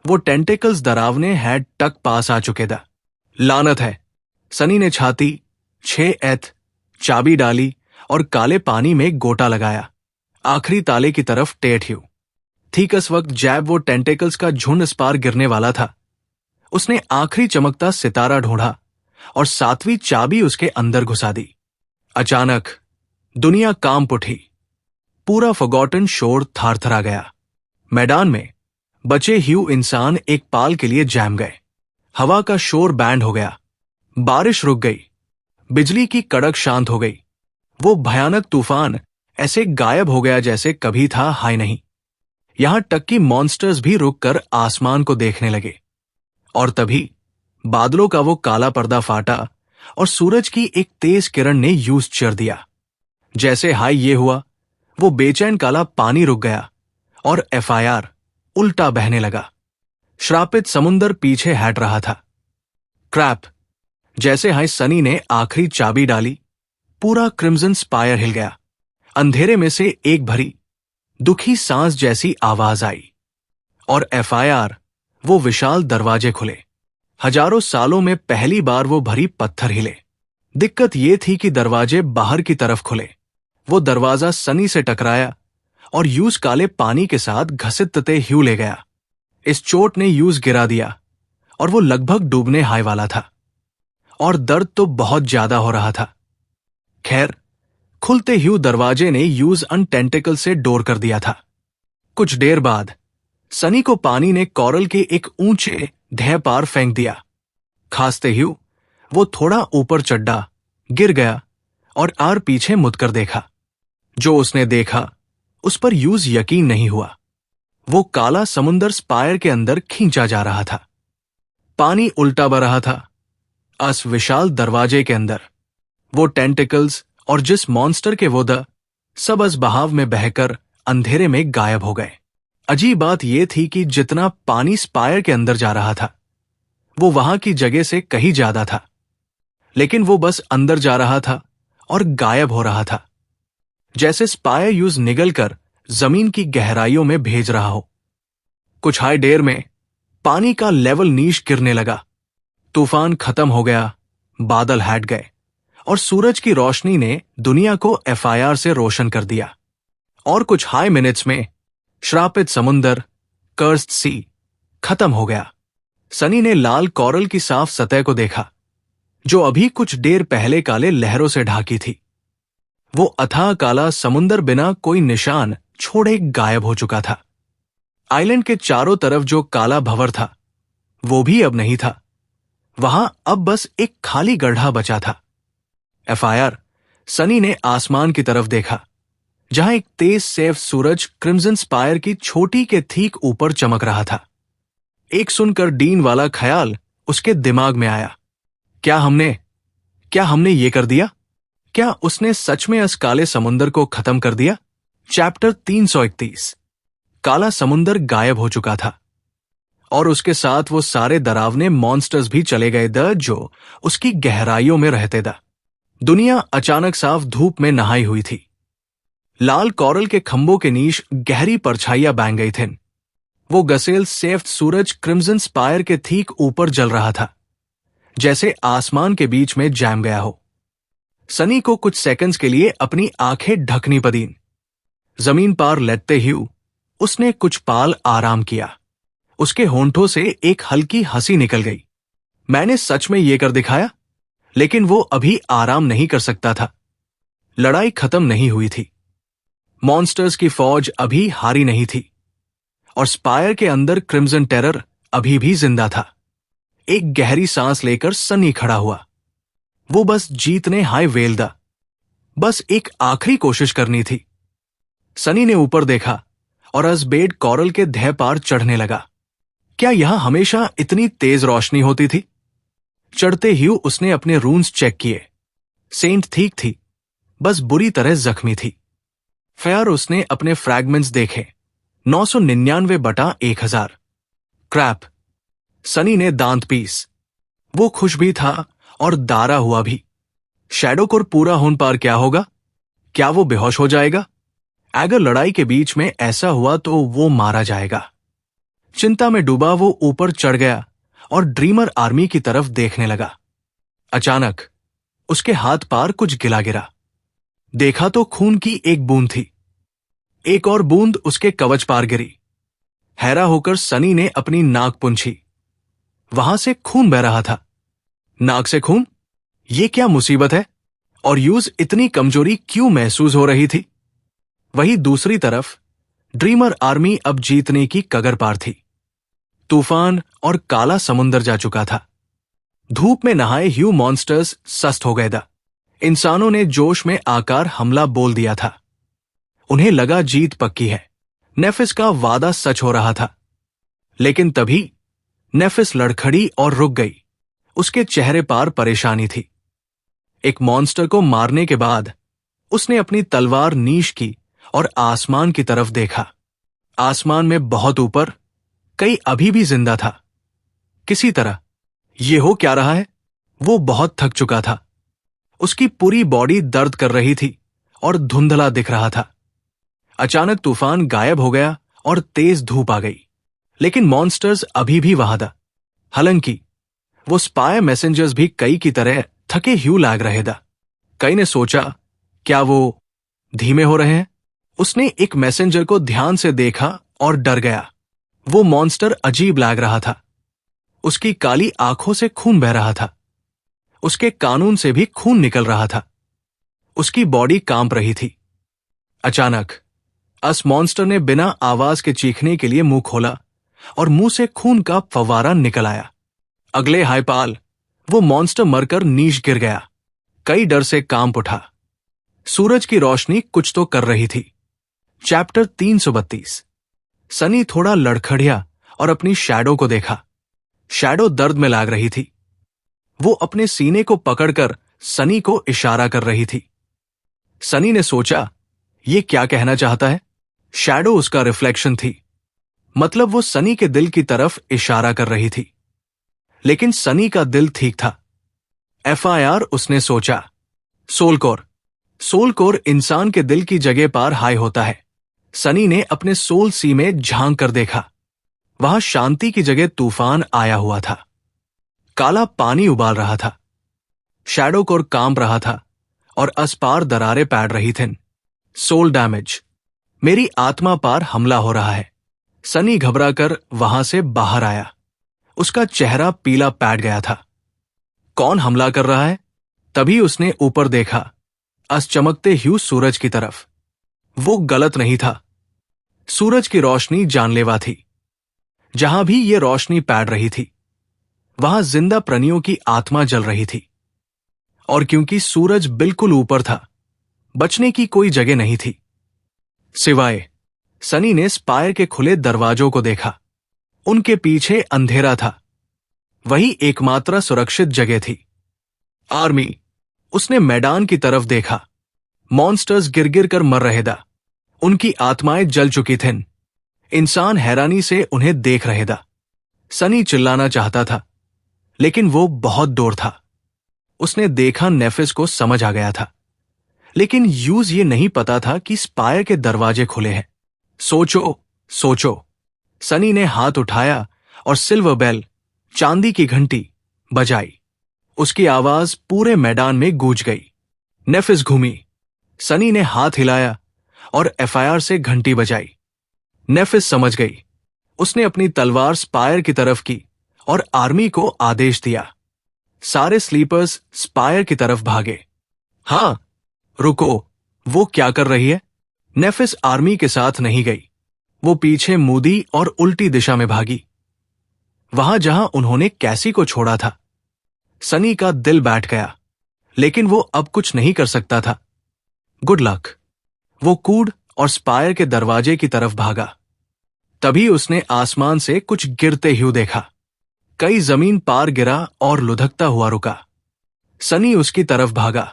वो टेंटिकल्स डरावने हेड तक पास आ चुके था। लानत है। सनी ने छाती 6 चाबी डाली और काले पानी में गोटा लगाया, आखिरी ताले की तरफ टेढ़ ह्यू। ठीक उस वक्त जैब वो टेंटिकल्स का झुंड इस पार गिरने वाला था। उसने आखिरी चमकता सितारा ढूंढा और 7वीं चाबी उसके अंदर घुसा दी। अचानक दुनिया कांप उठी। पूरा फॉरगॉटन शोर थारथरा गया। मैदान में बचे ह्यू इंसान एक पाल के लिए जैम गए। हवा का शोर बैंड हो गया। बारिश रुक गई। बिजली की कड़क शांत हो गई। वो भयानक तूफान ऐसे गायब हो गया जैसे कभी था हाय नहीं। यहां तक कि मॉन्स्टर्स भी रुककर आसमान को देखने लगे। और तभी बादलों का वो काला पर्दा फाटा और सूरज की एक तेज किरण ने यूज चीर दिया। जैसे हाय ये हुआ, वो बेचैन काला पानी रुक गया और एफआईआर उल्टा बहने लगा। श्रापित समुंदर पीछे हट रहा था। क्रैप! जैसे हाय सनी ने आखिरी चाबी डाली, पूरा क्रिम्सन स्पायर हिल गया। अंधेरे में से एक भरी दुखी सांस जैसी आवाज आई और एफआईआर वो विशाल दरवाजे खुले। हजारों सालों में पहली बार वो भरी पत्थर हिले। दिक्कत ये थी कि दरवाजे बाहर की तरफ खुले। वो दरवाजा सनी से टकराया और यूज काले पानी के साथ घसीटते ह्यू ले गया। इस चोट ने यूज गिरा दिया और वो लगभग डूबने हाय वाला था। और दर्द तो बहुत ज्यादा हो रहा था। खैर, खुलते ह्यू दरवाजे ने यूज अन टेंटिकल से डोर कर दिया था। कुछ देर बाद सनी को पानी ने कॉरल के एक ऊंचे ध्येय पार फेंक दिया। खांसते ह्यू वो थोड़ा ऊपर चढ़ा, गिर गया और आर पीछे मुड़कर देखा। जो उसने देखा उस पर यूज यकीन नहीं हुआ। वो काला समुंदर स्पायर के अंदर खींचा जा रहा था। पानी उल्टा बह रहा था। अस विशाल दरवाजे के अंदर वो टेंटिकल्स और जिस मॉन्स्टर के वो सब अस बहाव में बहकर अंधेरे में गायब हो गए। अजीब बात यह थी कि जितना पानी स्पायर के अंदर जा रहा था वो वहां की जगह से कहीं ज्यादा था, लेकिन वो बस अंदर जा रहा था और गायब हो रहा था, जैसे स्पायर यूज निगलकर जमीन की गहराइयों में भेज रहा हो। कुछ हाई देर में पानी का लेवल नीच गिरने लगा। तूफान खत्म हो गया, बादल हट गए और सूरज की रोशनी ने दुनिया को एफआईआर से रोशन कर दिया। और कुछ हाई मिनट्स में श्रापित समुंदर, कर्स्ड सी, खत्म हो गया। सनी ने लाल कॉरल की साफ सतह को देखा, जो अभी कुछ देर पहले काले लहरों से ढाकी थी। वो अथाह काला समुंदर बिना कोई निशान छोड़े गायब हो चुका था। आइलैंड के चारों तरफ जो काला भंवर था वो भी अब नहीं था। वहां अब बस एक खाली गड्ढा बचा था। एफआईआर, सनी ने आसमान की तरफ देखा, जहां एक तेज सैफ सूरज क्रिम्सन स्पायर की छोटी के ठीक ऊपर चमक रहा था। एक सुनकर डीन वाला ख्याल उसके दिमाग में आया। क्या हमने ये कर दिया? क्या उसने सच में इस काले समुंदर को खत्म कर दिया? चैप्टर 331। काला समुंदर गायब हो चुका था और उसके साथ वो सारे डरावने मॉन्स्टर्स भी चले गए जो उसकी गहराइयों में रहते थे। दुनिया अचानक साफ धूप में नहाई हुई थी। लाल कोरल के खंभों के नीच गहरी परछाइयां बैंग गई थीं। वो गसेल सैफ सूरज क्रिम्सन स्पायर के ठीक ऊपर जल रहा था, जैसे आसमान के बीच में जैम गया हो। सनी को कुछ सेकंड्स के लिए अपनी आंखें ढकनी पड़ीं। जमीन पार लेटते ही उसने कुछ पाल आराम किया। उसके होंठों से एक हल्की हंसी निकल गई। मैंने सच में ये कर दिखाया? लेकिन वो अभी आराम नहीं कर सकता था। लड़ाई खत्म नहीं हुई थी। मॉन्स्टर्स की फौज अभी हारी नहीं थी और स्पायर के अंदर क्रिम्सन टेरर अभी भी जिंदा था। एक गहरी सांस लेकर सनी खड़ा हुआ। वो बस जीतने हाय वेल्दा, बस एक आखिरी कोशिश करनी थी। सनी ने ऊपर देखा और असबेड कोरल के ढह पार चढ़ने लगा। क्या यहां हमेशा इतनी तेज रोशनी होती थी? चढ़ते ही उसने अपने रून्स चेक किए। सेंट ठीक थी, बस बुरी तरह जख्मी थी। फिर उसने अपने फ्रैगमेंट्स देखे। 999/1000। क्रैप। सनी ने दांत पीस। वो खुश भी था और दारा हुआ भी। शैडो कोर पूरा होने पार क्या होगा? क्या वो बेहोश हो जाएगा? अगर लड़ाई के बीच में ऐसा हुआ तो वो मारा जाएगा। चिंता में डूबा वो ऊपर चढ़ गया और ड्रीमर आर्मी की तरफ देखने लगा। अचानक उसके हाथ पार कुछ गिला गिरा। देखा तो खून की एक बूंद थी। एक और बूंद उसके कवच पार गिरी। हैरा होकर सनी ने अपनी नाक पूंछी। वहां से खून बह रहा था। नाक से खून? ये क्या मुसीबत है? और यूज इतनी कमजोरी क्यों महसूस हो रही थी? वहीं दूसरी तरफ ड्रीमर आर्मी अब जीतने की कगार पार थी। तूफान और काला समुंदर जा चुका था। धूप में नहाए ह्यू मॉन्स्टर्स सस्त हो गए था। इंसानों ने जोश में आकर हमला बोल दिया था। उन्हें लगा जीत पक्की है। नेफिस का वादा सच हो रहा था। लेकिन तभी नेफिस लड़खड़ी और रुक गई। उसके चेहरे पार परेशानी थी। एक मॉन्स्टर को मारने के बाद उसने अपनी तलवार नीश की और आसमान की तरफ देखा। आसमान में बहुत ऊपर कई अभी भी जिंदा था। किसी तरह ये हो क्या रहा है? वो बहुत थक चुका था। उसकी पूरी बॉडी दर्द कर रही थी और धुंधला दिख रहा था। अचानक तूफान गायब हो गया और तेज धूप आ गई। लेकिन मॉन्स्टर्स अभी भी वहां था। हालांकि वो स्पाई मैसेंजर्स भी कई की तरह थके ह्यू लाग रहे था। कई ने सोचा, क्या वो धीमे हो रहे हैं? उसने एक मैसेंजर को ध्यान से देखा और डर गया। वो मॉन्स्टर अजीब लग रहा था। उसकी काली आंखों से खून बह रहा था। उसके कानून से भी खून निकल रहा था। उसकी बॉडी कांप रही थी। अचानक अस मॉन्स्टर ने बिना आवाज के चीखने के लिए मुंह खोला और मुंह से खून का फव्वारा निकल आया। अगले हायपाल वो मॉन्स्टर मरकर नीच गिर गया। कई डर से कांप उठा। सूरज की रोशनी कुछ तो कर रही थी। चैप्टर 332। सनी थोड़ा लड़खड़िया और अपनी शैडो को देखा। शैडो दर्द में लाग रही थी। वो अपने सीने को पकड़कर सनी को इशारा कर रही थी। सनी ने सोचा, ये क्या कहना चाहता है? शैडो उसका रिफ्लेक्शन थी, मतलब वो सनी के दिल की तरफ इशारा कर रही थी। लेकिन सनी का दिल ठीक था। एफआईआर, उसने सोचा। सोल कोर इंसान के दिल की जगह पर हाई होता है। सनी ने अपने सोल सी में झांक कर देखा। वहां शांति की जगह तूफान आया हुआ था। काला पानी उबाल रहा था। शैडो कोर कांप रहा था और अस्पार दरारें पैड रही थीं। Soul damage. मेरी आत्मा पार हमला हो रहा है। सनी घबराकर वहां से बाहर आया। उसका चेहरा पीला पैड गया था। कौन हमला कर रहा है? तभी उसने ऊपर देखा। चमकते ह्यू सूरज की तरफ। वो गलत नहीं था। सूरज की रोशनी जानलेवा थी। जहां भी ये रोशनी पैड़ रही थी, वहां जिंदा प्राणियों की आत्मा जल रही थी। और क्योंकि सूरज बिल्कुल ऊपर था, बचने की कोई जगह नहीं थी। सिवाय सनी ने स्पायर के खुले दरवाजों को देखा। उनके पीछे अंधेरा था। वही एकमात्र सुरक्षित जगह थी। आर्मी। उसने मैदान की तरफ देखा। मॉन्स्टर्स गिर गिर कर मर रहे था। उनकी आत्माएं जल चुकी थीं। इंसान हैरानी से उन्हें देख रहे था। सनी चिल्लाना चाहता था, लेकिन वो बहुत दूर था। उसने देखा नेफिस को समझ आ गया था, लेकिन यूज ये नहीं पता था कि स्पायर के दरवाजे खुले हैं। सोचो, सोचो। सनी ने हाथ उठाया और सिल्वर बेल, चांदी की घंटी, बजाई। उसकी आवाज पूरे मैदान में गूंज गई। नेफिस घूमी। सनी ने हाथ हिलाया और एफआईआर से घंटी बजाई। नेफिस समझ गई। उसने अपनी तलवार स्पायर की तरफ की और आर्मी को आदेश दिया। सारे स्लीपर्स स्पायर की तरफ भागे। हां, रुको, वो क्या कर रही है? नेफिस आर्मी के साथ नहीं गई। वो पीछे मूदी और उल्टी दिशा में भागी, वहां जहां उन्होंने कैसी को छोड़ा था। सनी का दिल बैठ गया, लेकिन वो अब कुछ नहीं कर सकता था। Good luck. वो कूद और स्पायर के दरवाजे की तरफ भागा। तभी उसने आसमान से कुछ गिरते ह्यू देखा। कई जमीन पार गिरा और लुढ़कता हुआ रुका। सनी उसकी तरफ भागा।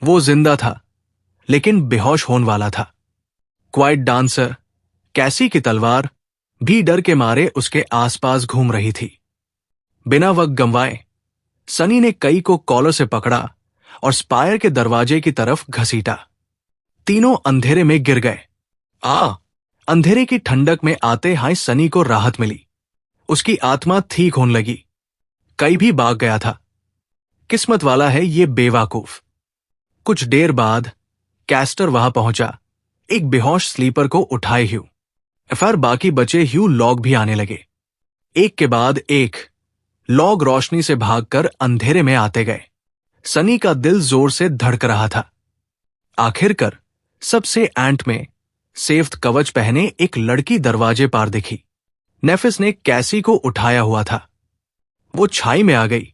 वो जिंदा था, लेकिन बेहोश होने वाला था। क्वाइट डांसर, कैसी की तलवार भी डर के मारे उसके आसपास घूम रही थी। बिना वक्त गंवाए सनी ने कई को कॉलर से पकड़ा और स्पायर के दरवाजे की तरफ घसीटा। तीनों अंधेरे में गिर गए। अंधेरे की ठंडक में आते हाय सनी को राहत मिली। उसकी आत्मा ठीक होने लगी। कई भी भाग गया था। किस्मत वाला है ये बेवकूफ। कुछ देर बाद कैस्टर वहां पहुंचा, एक बेहोश स्लीपर को उठाए ह्यू। फिर बाकी बचे ह्यू लॉग भी आने लगे। एक के बाद एक लॉग रोशनी से भागकर अंधेरे में आते गए। सनी का दिल जोर से धड़क रहा था। आखिरकार सबसे एंट में सेफ्ट कवच पहने एक लड़की दरवाजे पार दिखी। नेफिस ने कैसी को उठाया हुआ था। वो छाई में आ गई।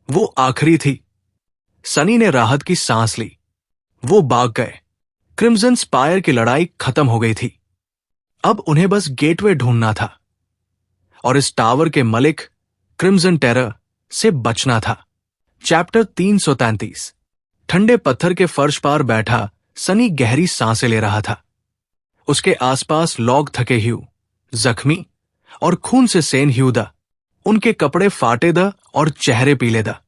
वो आखिरी थी। सनी ने राहत की सांस ली। वो भाग गए। क्रिम्सन स्पायर की लड़ाई खत्म हो गई थी। अब उन्हें बस गेटवे ढूंढना था और इस टावर के मलिक क्रिम्सन टेरर से बचना था। चैप्टर 333। ठंडे पत्थर के फर्श पर बैठा सनी गहरी सांसें ले रहा था। उसके आसपास लॉग थके ह्यू, जख्मी और खून से सेन ह्यू दा। उनके कपड़े फाटे दा और चेहरे पीले दा।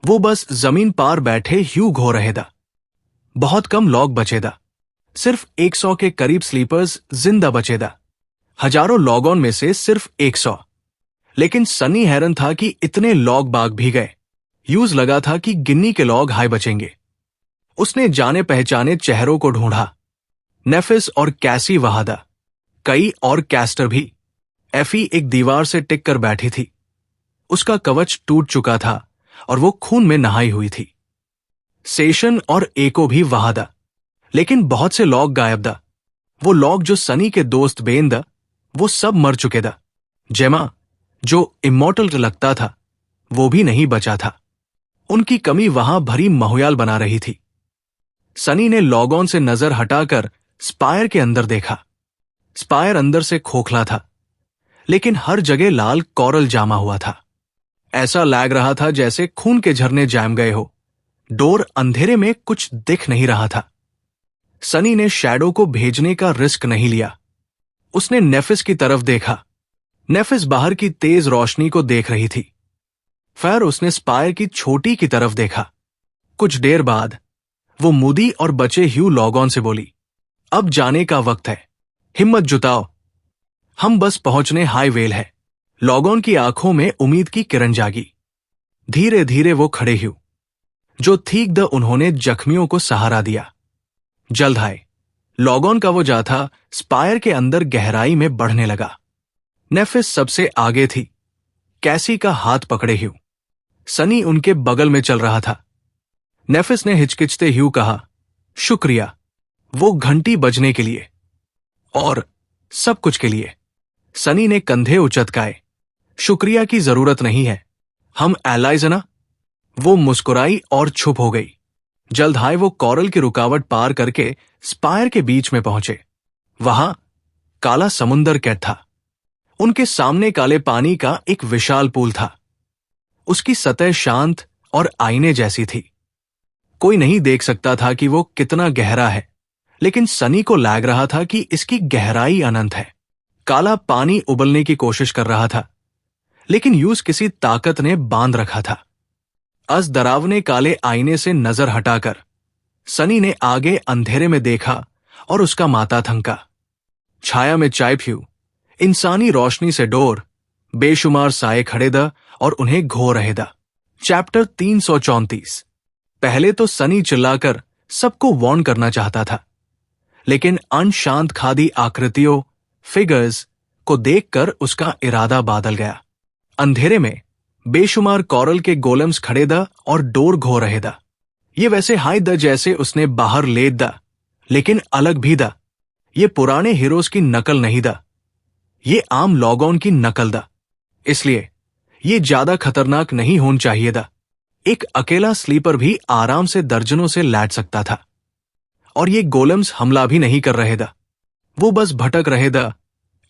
वो बस जमीन पार बैठे ह्यू घो रहे दा। बहुत कम लॉग बचे दा। सिर्फ 100 के करीब स्लीपर्स जिंदा बचे दा। हजारों लॉगॉन में से सिर्फ 100। लेकिन सनी हैरान था कि इतने लॉग बाग भी गए। यूज लगा था कि गिन्नी के लॉग हाय बचेंगे। उसने जाने पहचाने चेहरों को ढूंढा। नेफिस और कैसी वहादा, कई और कैस्टर भी। एफी एक दीवार से टिक कर बैठी थी। उसका कवच टूट चुका था और वो खून में नहाई हुई थी। सेशन और एको भी वहादा, लेकिन बहुत से लॉग गायब दा। वो लॉग जो सनी के दोस्त बेन दा, वो सब मर चुके दा। जेमा, जो इमॉर्टल लगता था, वो भी नहीं बचा था। उनकी कमी वहां भरी महुयाल बना रही थी। सनी ने लॉगॉन से नजर हटाकर स्पायर के अंदर देखा। स्पायर अंदर से खोखला था, लेकिन हर जगह लाल कोरल जामा हुआ था। ऐसा लग रहा था जैसे खून के झरने जम गए हो। डोर अंधेरे में कुछ दिख नहीं रहा था। सनी ने शैडो को भेजने का रिस्क नहीं लिया। उसने नेफिस की तरफ देखा। नेफिस बाहर की तेज रोशनी को देख रही थी। फिर उसने स्पायर की छोटी की तरफ देखा। कुछ देर बाद वो मूदी और बचे ह्यू लॉगॉन से बोली, अब जाने का वक्त है। हिम्मत जुटाओ, हम बस पहुंचने हाई वेल है। लॉगॉन की आंखों में उम्मीद की किरण जागी। धीरे धीरे वो खड़े ह्यू, जो ठीक द उन्होंने जख्मियों को सहारा दिया। जल्द आए। लॉगॉन का वो जाथा स्पायर के अंदर गहराई में बढ़ने लगा। नेफिस सबसे आगे थी। कैसी का हाथ पकड़े ह्यू। सनी उनके बगल में चल रहा था। नेफिस ने हिचकिचते ह्यू कहा, शुक्रिया, वो घंटी बजने के लिए और सब कुछ के लिए। सनी ने कंधे उचटकाए। शुक्रिया की जरूरत नहीं है, हम एलाइज है ना। वो मुस्कुराई और चुप हो गई। जल्द हाय वो कोरल की रुकावट पार करके स्पायर के बीच में पहुंचे। वहां काला समुंदर कैट था। उनके सामने काले पानी का एक विशाल पूल था। उसकी सतह शांत और आईने जैसी थी। कोई नहीं देख सकता था कि वो कितना गहरा है, लेकिन सनी को लग रहा था कि इसकी गहराई अनंत है। काला पानी उबलने की कोशिश कर रहा था, लेकिन यूज किसी ताकत ने बांध रखा था। अस डरावने काले आईने से नजर हटाकर सनी ने आगे अंधेरे में देखा और उसका माथा थनका। छाया में चायफ्यू, इंसानी रोशनी से डोर, बेशुमार साए खड़े द और उन्हें घो रहे द। चैप्टर 334। पहले तो सनी चिल्लाकर सबको वार्न करना चाहता था, लेकिन अनशांत खादी आकृतियों, फिगर्स को देखकर उसका इरादा बादल गया। अंधेरे में बेशुमार कोरल के गोलम्स खड़े द और डोर घो रहे द। ये वैसे हाई द जैसे उसने बाहर ले द, लेकिन अलग भी द। ये पुराने हीरोज की नकल नहीं द, ये आम लॉगऑन की नकल द। इसलिए ये ज्यादा खतरनाक नहीं होना चाहिए द। एक अकेला स्लीपर भी आराम से दर्जनों से लैट सकता था। और ये गोलम्स हमला भी नहीं कर रहे द, वो बस भटक रहे द,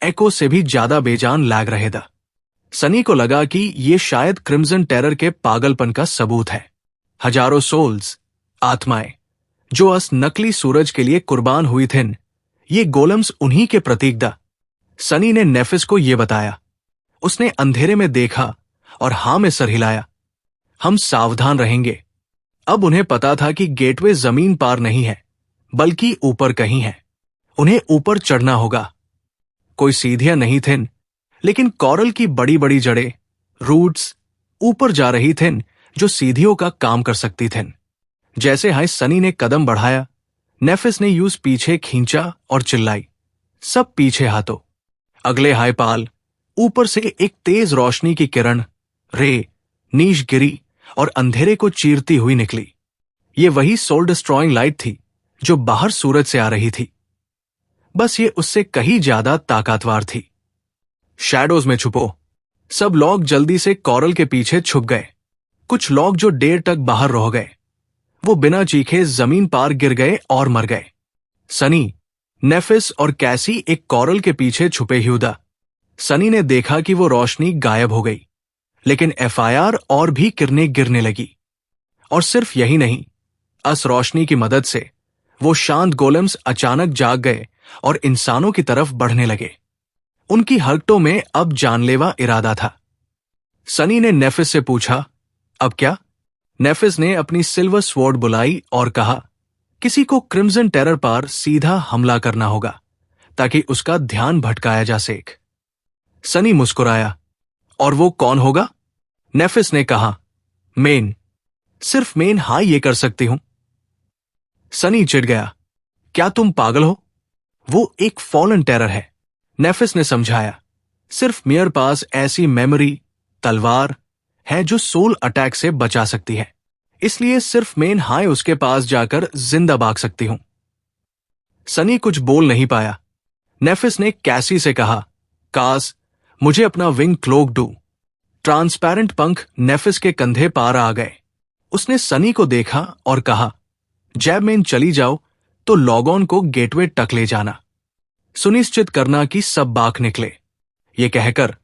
एको से भी ज्यादा बेजान लैग रहे द। सनी को लगा कि ये शायद क्रिम्सन टेरर के पागलपन का सबूत है। हजारों सोल्स, आत्माएं, जो अस नकली सूरज के लिए कुर्बान हुई थिन, ये गोलम्स उन्हीं के प्रतीक द। सनी ने नेफिस को यह बताया। उसने अंधेरे में देखा और हां में सर हिलाया। हम सावधान रहेंगे। अब उन्हें पता था कि गेटवे जमीन पार नहीं है, बल्कि ऊपर कहीं है। उन्हें ऊपर चढ़ना होगा। कोई सीढ़ियां नहीं थिन, लेकिन कोरल की बड़ी बड़ी जड़ें, रूट्स ऊपर जा रही थिन, जो सीढ़ियों का काम कर सकती थिन। जैसे हाय सनी ने कदम बढ़ाया, नेफिस ने यूज पीछे खींचा और चिल्लाई, सब पीछे हाथों। अगले हाय पाल ऊपर से एक तेज रोशनी की किरण, रे, नीच गिरी और अंधेरे को चीरती हुई निकली। ये वही सोल डिस्ट्रॉइंग लाइट थी जो बाहर सूरज से आ रही थी, बस ये उससे कहीं ज्यादा ताकतवर थी। शैडोज में छुपो। सब लोग जल्दी से कोरल के पीछे छुप गए। कुछ लोग जो देर तक बाहर रह गए, वो बिना चीखे जमीन पार गिर गए और मर गए। सनी, नेफिस और कैसी एक कोरल के पीछे छुपे हुए। सनी ने देखा कि वो रोशनी गायब हो गई, लेकिन एफआईआर और भी किरणें गिरने लगी। और सिर्फ यही नहीं, अस रोशनी की मदद से वो शांत गोलम्स अचानक जाग गए और इंसानों की तरफ बढ़ने लगे। उनकी हरकतों में अब जानलेवा इरादा था। सनी ने नेफिस से पूछा, अब क्या? नेफिस ने अपनी सिल्वर स्वॉर्ड बुलाई और कहा, किसी को क्रिम्सन टेरर पर सीधा हमला करना होगा ताकि उसका ध्यान भटकाया जा सके। सनी मुस्कुराया, और वो कौन होगा? नेफिस ने कहा, मेन। सिर्फ मेन हाँ ये कर सकती हूं। सनी चिढ़ गया, क्या तुम पागल हो? वो एक फॉलन टेरर है। नेफिस ने समझाया, सिर्फ मेरे पास ऐसी मेमोरी, तलवार है जो सोल अटैक से बचा सकती है, इसलिए सिर्फ मेन हाय उसके पास जाकर जिंदा भाग सकती हूं। सनी कुछ बोल नहीं पाया। नेफिस ने कैसी से कहा, कास मुझे अपना विंग क्लोक दो। ट्रांसपेरेंट पंख नेफिस के कंधे पार आ गए। उसने सनी को देखा और कहा, जैब में चली जाओ तो लॉगऑन को गेटवे तक ले जाना, सुनिश्चित करना कि सब बाक निकले। ये कहकर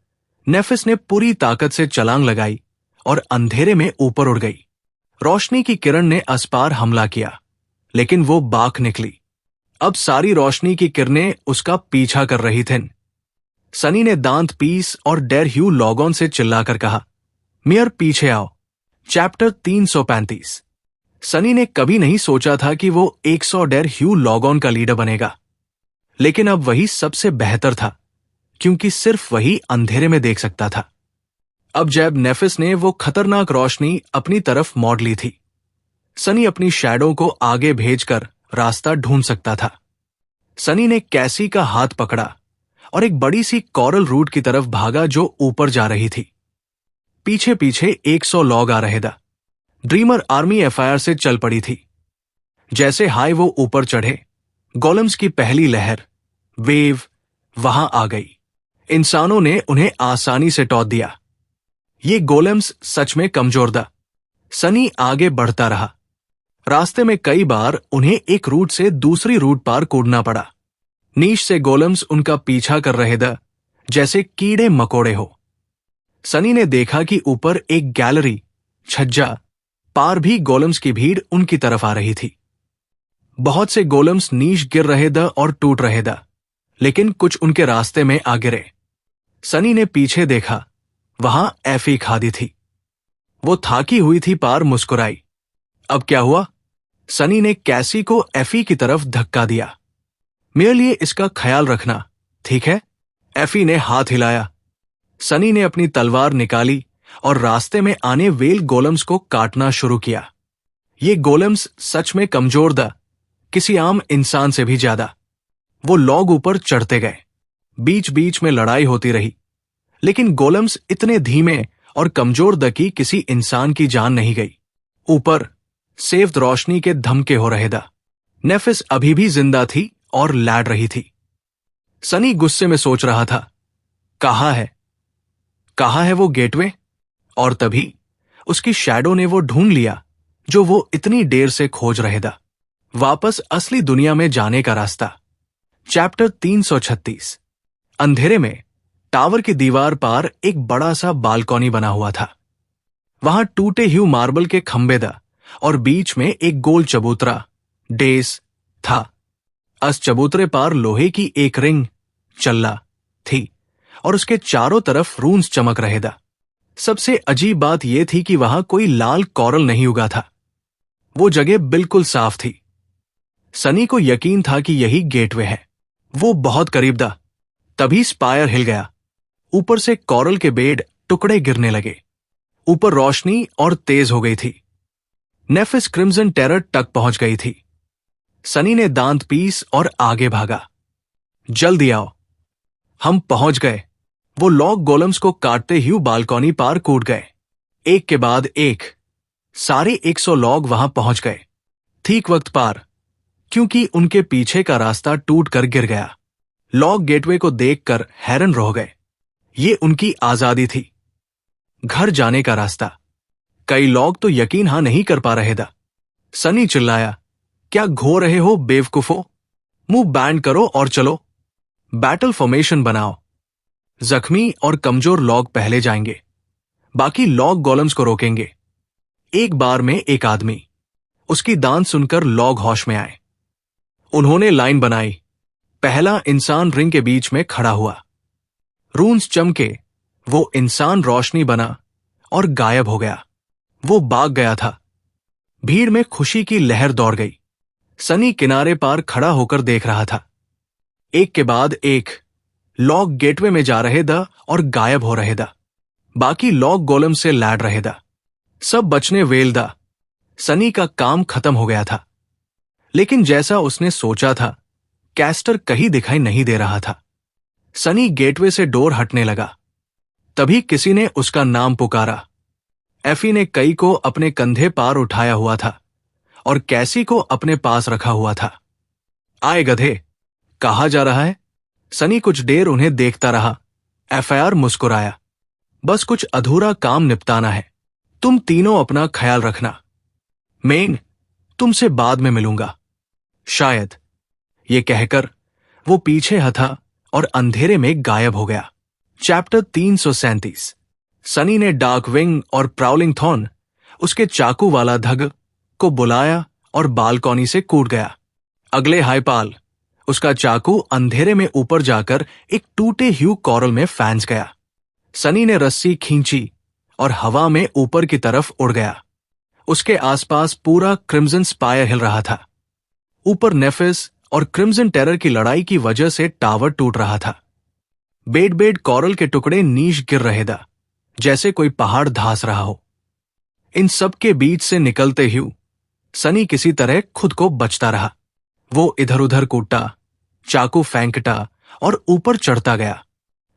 नेफिस ने पूरी ताकत से छलांग लगाई और अंधेरे में ऊपर उड़ गई। रोशनी की किरण ने अस्पार हमला किया, लेकिन वो बाक निकली। अब सारी रोशनी की किरणें उसका पीछा कर रही थीं। सनी ने दांत पीस और डेर ह्यू लॉगऑन से चिल्लाकर कहा, मियर पीछे आओ। चैप्टर 335। सनी ने कभी नहीं सोचा था कि वो 100 डेर ह्यू लॉगऑन का लीडर बनेगा, लेकिन अब वही सबसे बेहतर था, क्योंकि सिर्फ वही अंधेरे में देख सकता था। अब जैब नेफिस ने वो खतरनाक रोशनी अपनी तरफ मोड़ ली थी, सनी अपनी शैडो को आगे भेजकर रास्ता ढूंढ सकता था। सनी ने कैसी का हाथ पकड़ा और एक बड़ी सी कोरल रूट की तरफ भागा जो ऊपर जा रही थी। पीछे पीछे 100 लोग आ रहे थे। ड्रीमर आर्मी एफआईआर से चल पड़ी थी। जैसे हाय वो ऊपर चढ़े, गोलेम्स की पहली लहर, वेव, वहां आ गई। इंसानों ने उन्हें आसानी से टौत दिया। ये गोलेम्स सच में कमजोर था। सनी आगे बढ़ता रहा। रास्ते में कई बार उन्हें एक रूट से दूसरी रूट पार कूदना पड़ा। नीच से गोलेम्स उनका पीछा कर रहे थे, जैसे कीड़े मकोड़े हो। सनी ने देखा कि ऊपर एक गैलरी, छज्जा पार भी गोलेम्स की भीड़ उनकी तरफ आ रही थी। बहुत से गोलेम्स नीच गिर रहे थे और टूट रहे थे, लेकिन कुछ उनके रास्ते में आ गिरे। सनी ने पीछे देखा, वहां एफी खादी थी। वो थाकी हुई थी पार मुस्कुराई। अब क्या हुआ? सनी ने कैसी को एफी की तरफ धक्का दिया। मेरे लिए इसका ख्याल रखना, ठीक है? एफी ने हाथ हिलाया। सनी ने अपनी तलवार निकाली और रास्ते में आने वेल गोलेम्स को काटना शुरू किया। ये गोलेम्स सच में कमजोर था, किसी आम इंसान से भी ज्यादा। वो लॉग ऊपर चढ़ते गए। बीच बीच में लड़ाई होती रही, लेकिन गोलेम्स इतने धीमे और कमजोर द कि किसी इंसान की जान नहीं गई। ऊपर सेफ्त रोशनी के धमके हो रहे था। नेफिस अभी भी जिंदा थी और लैड रही थी। सनी गुस्से में सोच रहा था, कहाँ है वो गेटवे? और तभी उसकी शैडो ने वो ढूंढ लिया जो वो इतनी देर से खोज रहे था। वापस असली दुनिया में जाने का रास्ता। चैप्टर 336। अंधेरे में टावर की दीवार पार एक बड़ा सा बालकनी बना हुआ था। वहां टूटे हुए मार्बल के खंबे था और बीच में एक गोल चबूतरा, डेस, था। उस चबूतरे पार लोहे की एक रिंग, चल्ला, थी और उसके चारों तरफ रून्स चमक रहे था। सबसे अजीब बात यह थी कि वहां कोई लाल कोरल नहीं उगा था। वो जगह बिल्कुल साफ थी। सनी को यकीन था कि यही गेटवे है। वो बहुत करीब था। तभी स्पायर हिल गया। ऊपर से कोरल के बेड टुकड़े गिरने लगे। ऊपर रोशनी और तेज हो गई थी। नेफिस क्रिम्सन टेरर तक पहुंच गई थी। सनी ने दांत पीस और आगे भागा। जल्दी आओ। हम पहुंच गए। वो लॉग गोलेम्स को काटते हुए बालकनी पार कूद गए। एक के बाद एक सारे 100 लॉग वहां पहुंच गए, ठीक वक्त पार, क्योंकि उनके पीछे का रास्ता टूट कर गिर गया। लॉग गेटवे को देखकर हैरान रह गए। ये उनकी आजादी थी, घर जाने का रास्ता। कई लोग तो यकीन नहीं कर पा रहे था। सनी चिल्लाया, क्या घो रहे हो बेवकूफो? मुंह बैंड करो और चलो। बैटल फॉर्मेशन बनाओ। जख्मी और कमजोर लॉग पहले जाएंगे, बाकी लॉग गोलेम्स को रोकेंगे। एक बार में एक आदमी। उसकी दांत सुनकर लॉग होश में आए। उन्होंने लाइन बनाई। पहला इंसान रिंग के बीच में खड़ा हुआ। रून्स चमके, वो इंसान रोशनी बना और गायब हो गया। वो भाग गया था। भीड़ में खुशी की लहर दौड़ गई। सनी किनारे पार खड़ा होकर देख रहा था। एक के बाद एक लॉग गेटवे में जा रहे था और गायब हो रहे था। बाकी लॉग गोलेम से लड़ रहे था। सब बचने वेल था। सनी का काम खत्म हो गया था। लेकिन जैसा उसने सोचा था, कैस्टर कहीं दिखाई नहीं दे रहा था। सनी गेटवे से डोर हटने लगा। तभी किसी ने उसका नाम पुकारा। एफी ने कई को अपने कंधे पार उठाया हुआ था और कैसी को अपने पास रखा हुआ था। आए गधे, कहा जा रहा है? सनी कुछ देर उन्हें देखता रहा। एफआईआर मुस्कुराया। बस कुछ अधूरा काम निपटाना है। तुम तीनों अपना ख्याल रखना। मेन, तुमसे बाद में मिलूंगा, शायद। ये कहकर वो पीछे हथा और अंधेरे में गायब हो गया। चैप्टर 337। सनी ने डार्क विंग और प्राउलिंग थॉर्न, उसके चाकू वाला धग, को बुलाया और बालकनी से कूद गया। अगले हाईपाल, उसका चाकू अंधेरे में ऊपर जाकर एक टूटे हुए कोरल में फैंस गया। सनी ने रस्सी खींची और हवा में ऊपर की तरफ उड़ गया। उसके आसपास पूरा क्रिम्सन स्पायर हिल रहा था। ऊपर नेफिस और क्रिम्सन टेरर की लड़ाई की वजह से टावर टूट रहा था। बेड बेड कोरल के टुकड़े नीच गिर रहे था, जैसे कोई पहाड़ धंस रहा हो। इन सब के बीच से निकलते हुए सनी किसी तरह खुद को बचता रहा। वो इधर उधर कूदता, चाकू फेंकता और ऊपर चढ़ता गया।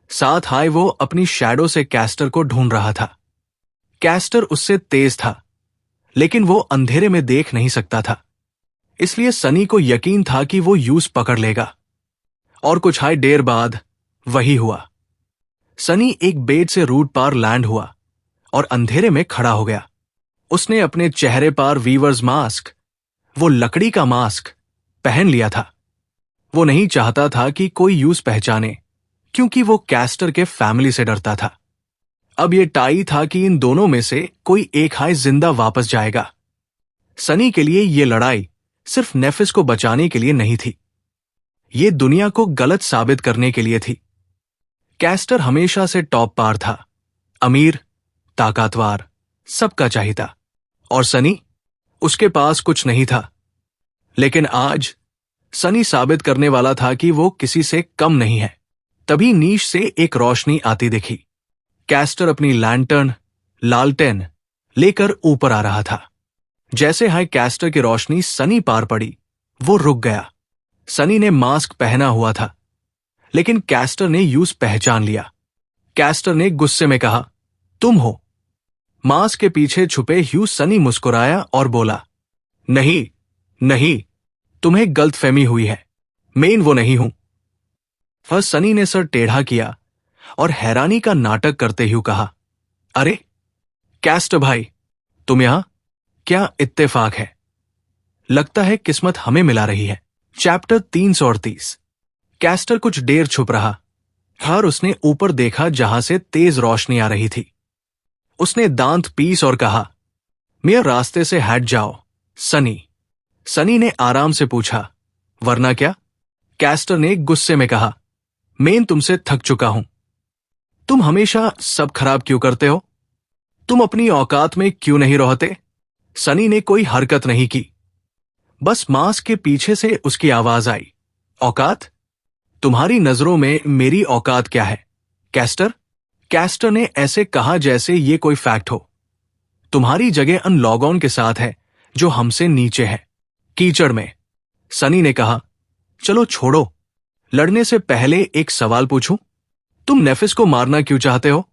साथ हाय वो अपनी शैडो से कैस्टर को ढूंढ रहा था। कैस्टर उससे तेज था, लेकिन वो अंधेरे में देख नहीं सकता था। इसलिए सनी को यकीन था कि वो यूस पकड़ लेगा। और कुछ हाई देर बाद वही हुआ। सनी एक बेड से रूट पार लैंड हुआ और अंधेरे में खड़ा हो गया। उसने अपने चेहरे पर वीवर्स मास्क, वो लकड़ी का मास्क, पहन लिया था। वो नहीं चाहता था कि कोई यूस पहचाने, क्योंकि वो कैस्टर के फैमिली से डरता था। अब ये टाई था कि इन दोनों में से कोई एक हाय जिंदा वापस जाएगा। सनी के लिए ये लड़ाई सिर्फ नेफिस को बचाने के लिए नहीं थी, ये दुनिया को गलत साबित करने के लिए थी। कैस्टर हमेशा से टॉप पार था, अमीर, ताकतवर, सबका चाहिता। और सनी, उसके पास कुछ नहीं था। लेकिन आज सनी साबित करने वाला था कि वो किसी से कम नहीं है। तभी नीच से एक रोशनी आती दिखी। कैस्टर अपनी लैंटर्न, लालटेन लेकर ऊपर आ रहा था। जैसे हाई कैस्टर की रोशनी सनी पार पड़ी, वो रुक गया। सनी ने मास्क पहना हुआ था, लेकिन कैस्टर ने यूस पहचान लिया। कैस्टर ने गुस्से में कहा, तुम हो। मास्क के पीछे छुपे ह्यू सनी मुस्कुराया और बोला, नहीं नहीं, तुम्हें गलतफहमी हुई है, मैं वो नहीं हूं। वह सनी ने सर टेढ़ा किया और हैरानी का नाटक करते हुए कहा, अरे कैस्टर भाई, तुम यहां? क्या इत्तेफाक है, लगता है किस्मत हमें मिला रही है। चैप्टर 338। कैस्टर कुछ देर छुप रहा, और उसने ऊपर देखा जहां से तेज रोशनी आ रही थी। उसने दांत पीस और कहा, मेरे रास्ते से हट जाओ सनी। सनी ने आराम से पूछा, वरना क्या? कैस्टर ने गुस्से में कहा, मैं तुमसे थक चुका हूं। तुम हमेशा सब खराब क्यों करते हो? तुम अपनी औकात में क्यों नहीं रहते? सनी ने कोई हरकत नहीं की। बस मास्क के पीछे से उसकी आवाज आई, औकात? तुम्हारी नजरों में मेरी औकात क्या है, कैस्टर? कैस्टर ने ऐसे कहा जैसे ये कोई फैक्ट हो। तुम्हारी जगह उन लॉगऑन के साथ है जो हमसे नीचे है, कीचड़ में। सनी ने कहा, चलो छोड़ो, लड़ने से पहले एक सवाल पूछूं? तुम नेफिस को मारना क्यों चाहते हो?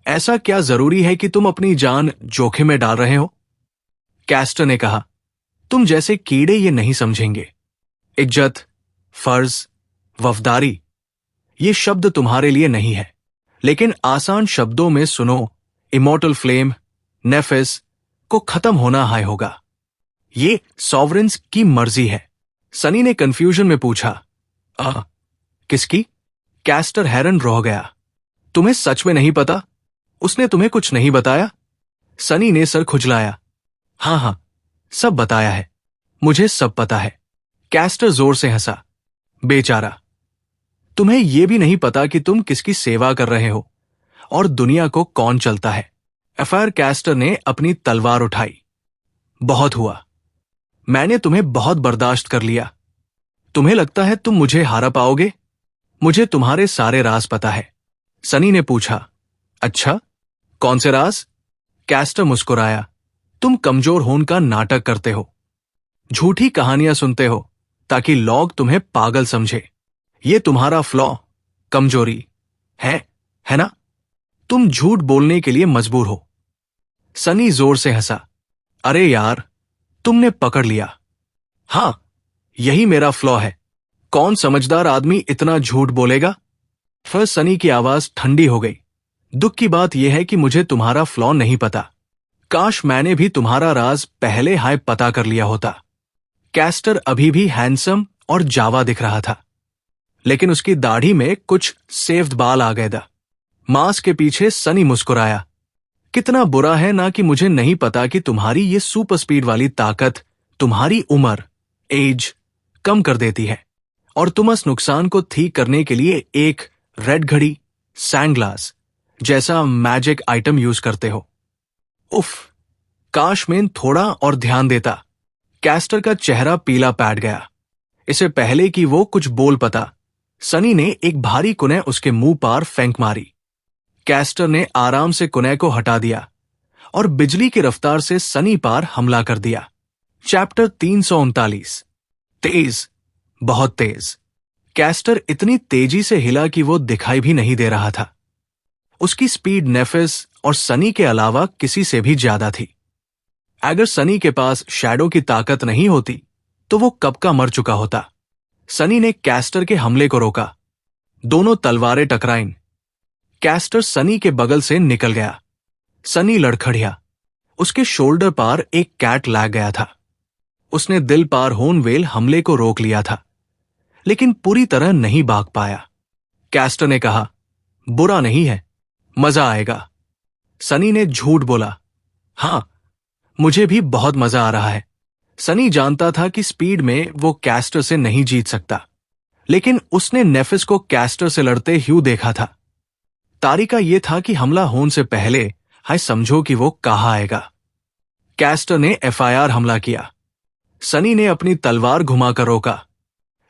ऐसा क्या जरूरी है कि तुम अपनी जान जोखिम में डाल रहे हो? कैस्टर ने कहा, तुम जैसे कीड़े ये नहीं समझेंगे। इज्जत, फर्ज, वफादारी, ये शब्द तुम्हारे लिए नहीं है। लेकिन आसान शब्दों में सुनो, इमॉर्टल फ्लेम, नेफिस को खत्म होना हाय होगा। ये सॉवरेंस की मर्जी है। सनी ने कंफ्यूजन में पूछा, किसकी? कैस्टर हैरान रह गया। तुम्हें सच में नहीं पता? उसने तुम्हें कुछ नहीं बताया? सनी ने सर खुजलाया। हां, सब बताया है, मुझे सब पता है। कैस्टर जोर से हंसा, बेचारा, तुम्हें यह भी नहीं पता कि तुम किसकी सेवा कर रहे हो और दुनिया को कौन चलता है। एफआईआर कैस्टर ने अपनी तलवार उठाई। बहुत हुआ, मैंने तुम्हें बहुत बर्दाश्त कर लिया। तुम्हें लगता है तुम मुझे हारा पाओगे? मुझे तुम्हारे सारे राज पता है। सनी ने पूछा, अच्छा, कौन से राज? कैस्टर मुस्कुराया, तुम कमजोर होने का नाटक करते हो, झूठी कहानियां सुनते हो ताकि लोग तुम्हें पागल समझे। ये तुम्हारा फ्लॉ, कमजोरी है ना? तुम झूठ बोलने के लिए मजबूर हो। सनी जोर से हंसा, अरे यार, तुमने पकड़ लिया। हां, यही मेरा फ्लॉ है। कौन समझदार आदमी इतना झूठ बोलेगा? फिर सनी की आवाज ठंडी हो गई। दुख की बात यह है कि मुझे तुम्हारा फ्लॉ नहीं पता। काश मैंने भी तुम्हारा राज पहले हाय पता कर लिया होता। कैस्टर अभी भी हैंडसम और जावा दिख रहा था, लेकिन उसकी दाढ़ी में कुछ सेव्ड बाल आ गए था। मास्क के पीछे सनी मुस्कुराया, कितना बुरा है ना कि मुझे नहीं पता कि तुम्हारी ये सुपर स्पीड वाली ताकत तुम्हारी उम्र, एज कम कर देती है, और तुम इस नुकसान को ठीक करने के लिए एक रेड घड़ी, सैंडग्लास जैसा मैजिक आइटम यूज करते हो। उफ, काश मैं थोड़ा और ध्यान देता। कैस्टर का चेहरा पीला पैट गया। इससे पहले कि वो कुछ बोल पाता, सनी ने एक भारी कुनैह उसके मुंह पर फेंक मारी। कैस्टर ने आराम से कुनैह को हटा दिया और बिजली की रफ्तार से सनी पर हमला कर दिया। चैप्टर 339। तेज, बहुत तेज। कैस्टर इतनी तेजी से हिला कि वो दिखाई भी नहीं दे रहा था। उसकी स्पीड नेफिस और सनी के अलावा किसी से भी ज्यादा थी। अगर सनी के पास शैडो की ताकत नहीं होती तो वो कब का मर चुका होता। सनी ने कैस्टर के हमले को रोका। दोनों तलवारें टकराईं। कैस्टर सनी के बगल से निकल गया। सनी लड़खड़िया। उसके शोल्डर पार एक कैट लैग गया था। उसने दिल पार होनवेल हमले को रोक लिया था, लेकिन पूरी तरह नहीं भाग पाया। कैस्टर ने कहा, बुरा नहीं है, मजा आएगा। सनी ने झूठ बोला, हां, मुझे भी बहुत मजा आ रहा है। सनी जानता था कि स्पीड में वो कैस्टर से नहीं जीत सकता, लेकिन उसने नेफिस को कैस्टर से लड़ते ह्यू देखा था। तारिका यह था कि हमला होने से पहले हाय समझो कि वो कहां आएगा। कैस्टर ने एफआईआर हमला किया। सनी ने अपनी तलवार घुमाकर रोका,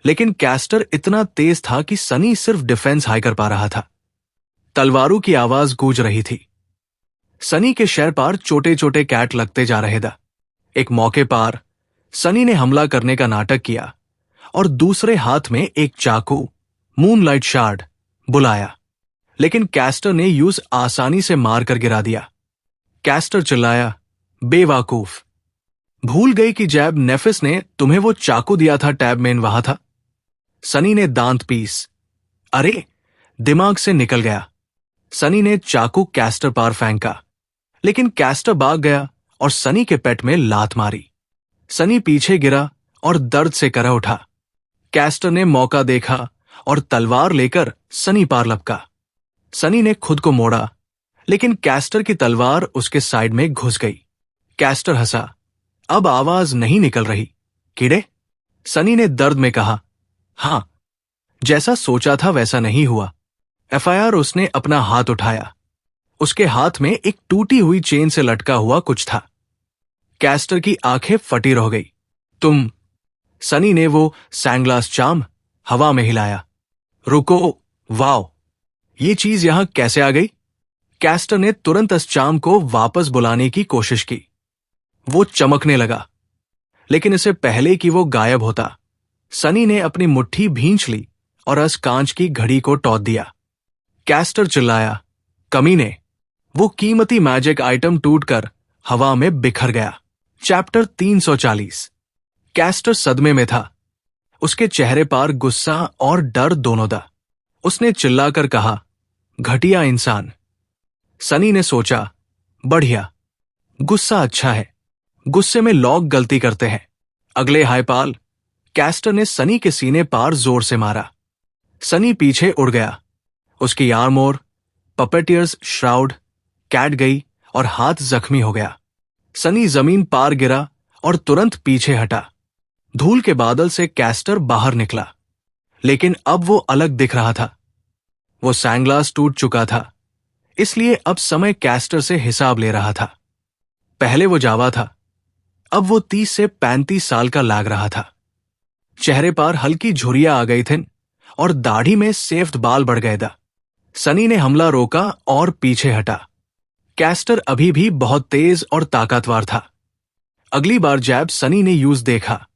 लेकिन कैस्टर इतना तेज था कि सनी सिर्फ डिफेंस हाई कर पा रहा था। तलवारों की आवाज गूंज रही थी। सनी के शर पार छोटे छोटे कैट लगते जा रहे थे। एक मौके पार सनी ने हमला करने का नाटक किया और दूसरे हाथ में एक चाकू, मूनलाइट शार्ड, बुलाया, लेकिन कैस्टर ने यूज आसानी से मारकर गिरा दिया। कैस्टर चिल्लाया, बेवकूफ, भूल गई कि जैब नेफिस ने तुम्हें वो चाकू दिया था, टैब में वहां था। सनी ने दांत पीस, अरे, दिमाग से निकल गया। सनी ने चाकू कैस्टर पार फेंका, लेकिन कैस्टर भाग गया और सनी के पेट में लात मारी। सनी पीछे गिरा और दर्द से करा उठा। कैस्टर ने मौका देखा और तलवार लेकर सनी पार लपका। सनी ने खुद को मोड़ा, लेकिन कैस्टर की तलवार उसके साइड में घुस गई। कैस्टर हंसा, अब आवाज नहीं निकल रही। कीड़े? सनी ने दर्द में कहा, हां, जैसा सोचा था वैसा नहीं हुआ। एफआईआर उसने अपना हाथ उठाया। उसके हाथ में एक टूटी हुई चेन से लटका हुआ कुछ था। कैस्टर की आंखें फटी रह गई। तुम? सनी ने वो सैंग्लास चार्म हवा में हिलाया। रुको, वाओ, ये चीज यहां कैसे आ गई? कैस्टर ने तुरंत उस चार्म को वापस बुलाने की कोशिश की। वो चमकने लगा, लेकिन इससे पहले कि वो गायब होता, सनी ने अपनी मुट्ठी भींच ली और उस कांच की घड़ी को तोड़ दिया। कैस्टर चिल्लाया, कमीने। वो कीमती मैजिक आइटम टूटकर हवा में बिखर गया। चैप्टर 340। कैस्टर सदमे में था। उसके चेहरे पर गुस्सा और डर दोनों था। उसने चिल्लाकर कहा, घटिया इंसान। सनी ने सोचा, बढ़िया, गुस्सा अच्छा है। गुस्से में लोग गलती करते हैं। अगले हाईपाल कैस्टर ने सनी के सीने पार जोर से मारा। सनी पीछे उड़ गया। उसकी आर्मोर, पपेटियर्स श्राउड, कैट गई और हाथ जख्मी हो गया। सनी जमीन पार गिरा और तुरंत पीछे हटा। धूल के बादल से कैस्टर बाहर निकला, लेकिन अब वो अलग दिख रहा था। वो सैंग्लास टूट चुका था, इसलिए अब समय कैस्टर से हिसाब ले रहा था। पहले वो जावा था, अब वो 30 से 35 साल का लग रहा था। चेहरे पर हल्की झुर्रियां आ गई थीं और दाढ़ी में सेफ्ट बाल बढ़ गए था। सनी ने हमला रोका और पीछे हटा। कैस्टर अभी भी बहुत तेज और ताकतवर था। अगली बार जैब सनी ने यूज देखा,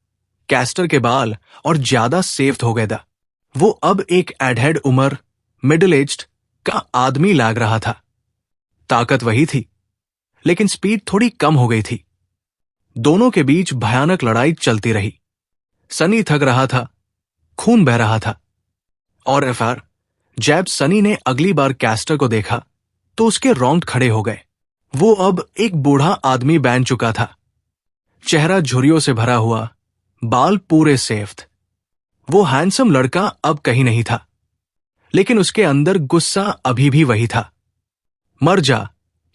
कैस्टर के बाल और ज्यादा सेफ्ट हो गए था। वो अब एक एडहेड उम्र, मिडिल एज्ड का आदमी लग रहा था। ताकत वही थी, लेकिन स्पीड थोड़ी कम हो गई थी। दोनों के बीच भयानक लड़ाई चलती रही। सनी थक रहा था, खून बह रहा था। और एफआर जैब सनी ने अगली बार कैस्टर को देखा तो उसके रोंगटे खड़े हो गए। वो अब एक बूढ़ा आदमी बन चुका था। चेहरा झुर्रियों से भरा हुआ, बाल पूरे सेफ्ट। वो हैंडसम लड़का अब कहीं नहीं था, लेकिन उसके अंदर गुस्सा अभी भी वही था। मर जा,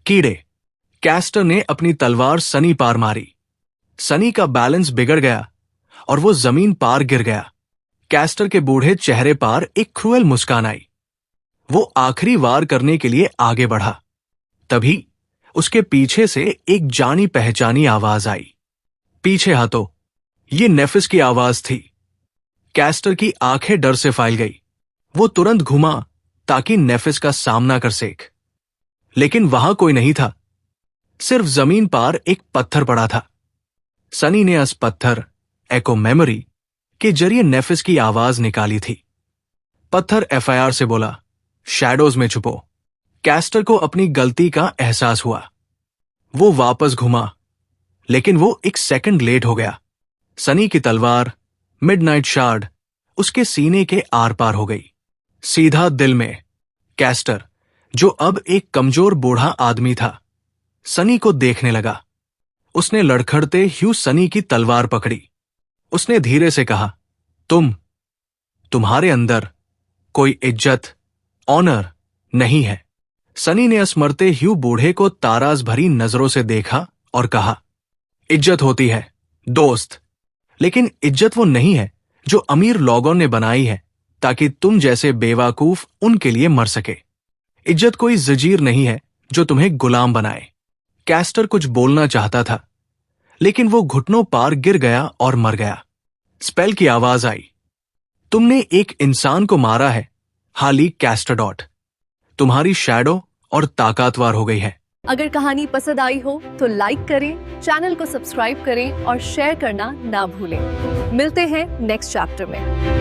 कीड़े। कैस्टर ने अपनी तलवार सनी पार मारी। सनी का बैलेंस बिगड़ गया और वो जमीन पार गिर गया। कैस्टर के बूढ़े चेहरे पर एक क्रूएल मुस्कान आई। वो आखिरी वार करने के लिए आगे बढ़ा। तभी उसके पीछे से एक जानी पहचानी आवाज आई। पीछे हटो। ये नेफिस की आवाज थी। कैस्टर की आंखें डर से फैल गई। वो तुरंत घुमा ताकि नेफिस का सामना कर सके, लेकिन वहां कोई नहीं था। सिर्फ जमीन पर एक पत्थर पड़ा था। सनी ने उस पत्थर, एको मेमोरी, के जरिए नेफिस की आवाज निकाली थी। पत्थर एफआईआर से बोला, शैडोज में छुपो। कैस्टर को अपनी गलती का एहसास हुआ। वो वापस घुमा, लेकिन वो एक सेकंड लेट हो गया। सनी की तलवार मिडनाइट शार्ड उसके सीने के आर पार हो गई, सीधा दिल में। कैस्टर, जो अब एक कमजोर बूढ़ा आदमी था, सनी को देखने लगा। उसने लड़खड़ते ह्यू सनी की तलवार पकड़ी। उसने धीरे से कहा, तुम्हारे अंदर कोई इज्जत, ऑनर नहीं है। सनी ने असमरते ह्यू बूढ़े को ताराज भरी नजरों से देखा और कहा, इज्जत होती है दोस्त, लेकिन इज्जत वो नहीं है जो अमीर लोगों ने बनाई है ताकि तुम जैसे बेवकूफ उनके लिए मर सके। इज्जत कोई जंजीर नहीं है जो तुम्हें गुलाम बनाए। कैस्टर कुछ बोलना चाहता था, लेकिन वो घुटनों पार गिर गया और मर गया। स्पेल की आवाज आई, तुमने एक इंसान को मारा है, हाली कैस्टरडॉट। तुम्हारी शैडो और ताकतवर हो गई है। अगर कहानी पसंद आई हो तो लाइक करें, चैनल को सब्सक्राइब करें और शेयर करना ना भूलें। मिलते हैं नेक्स्ट चैप्टर में।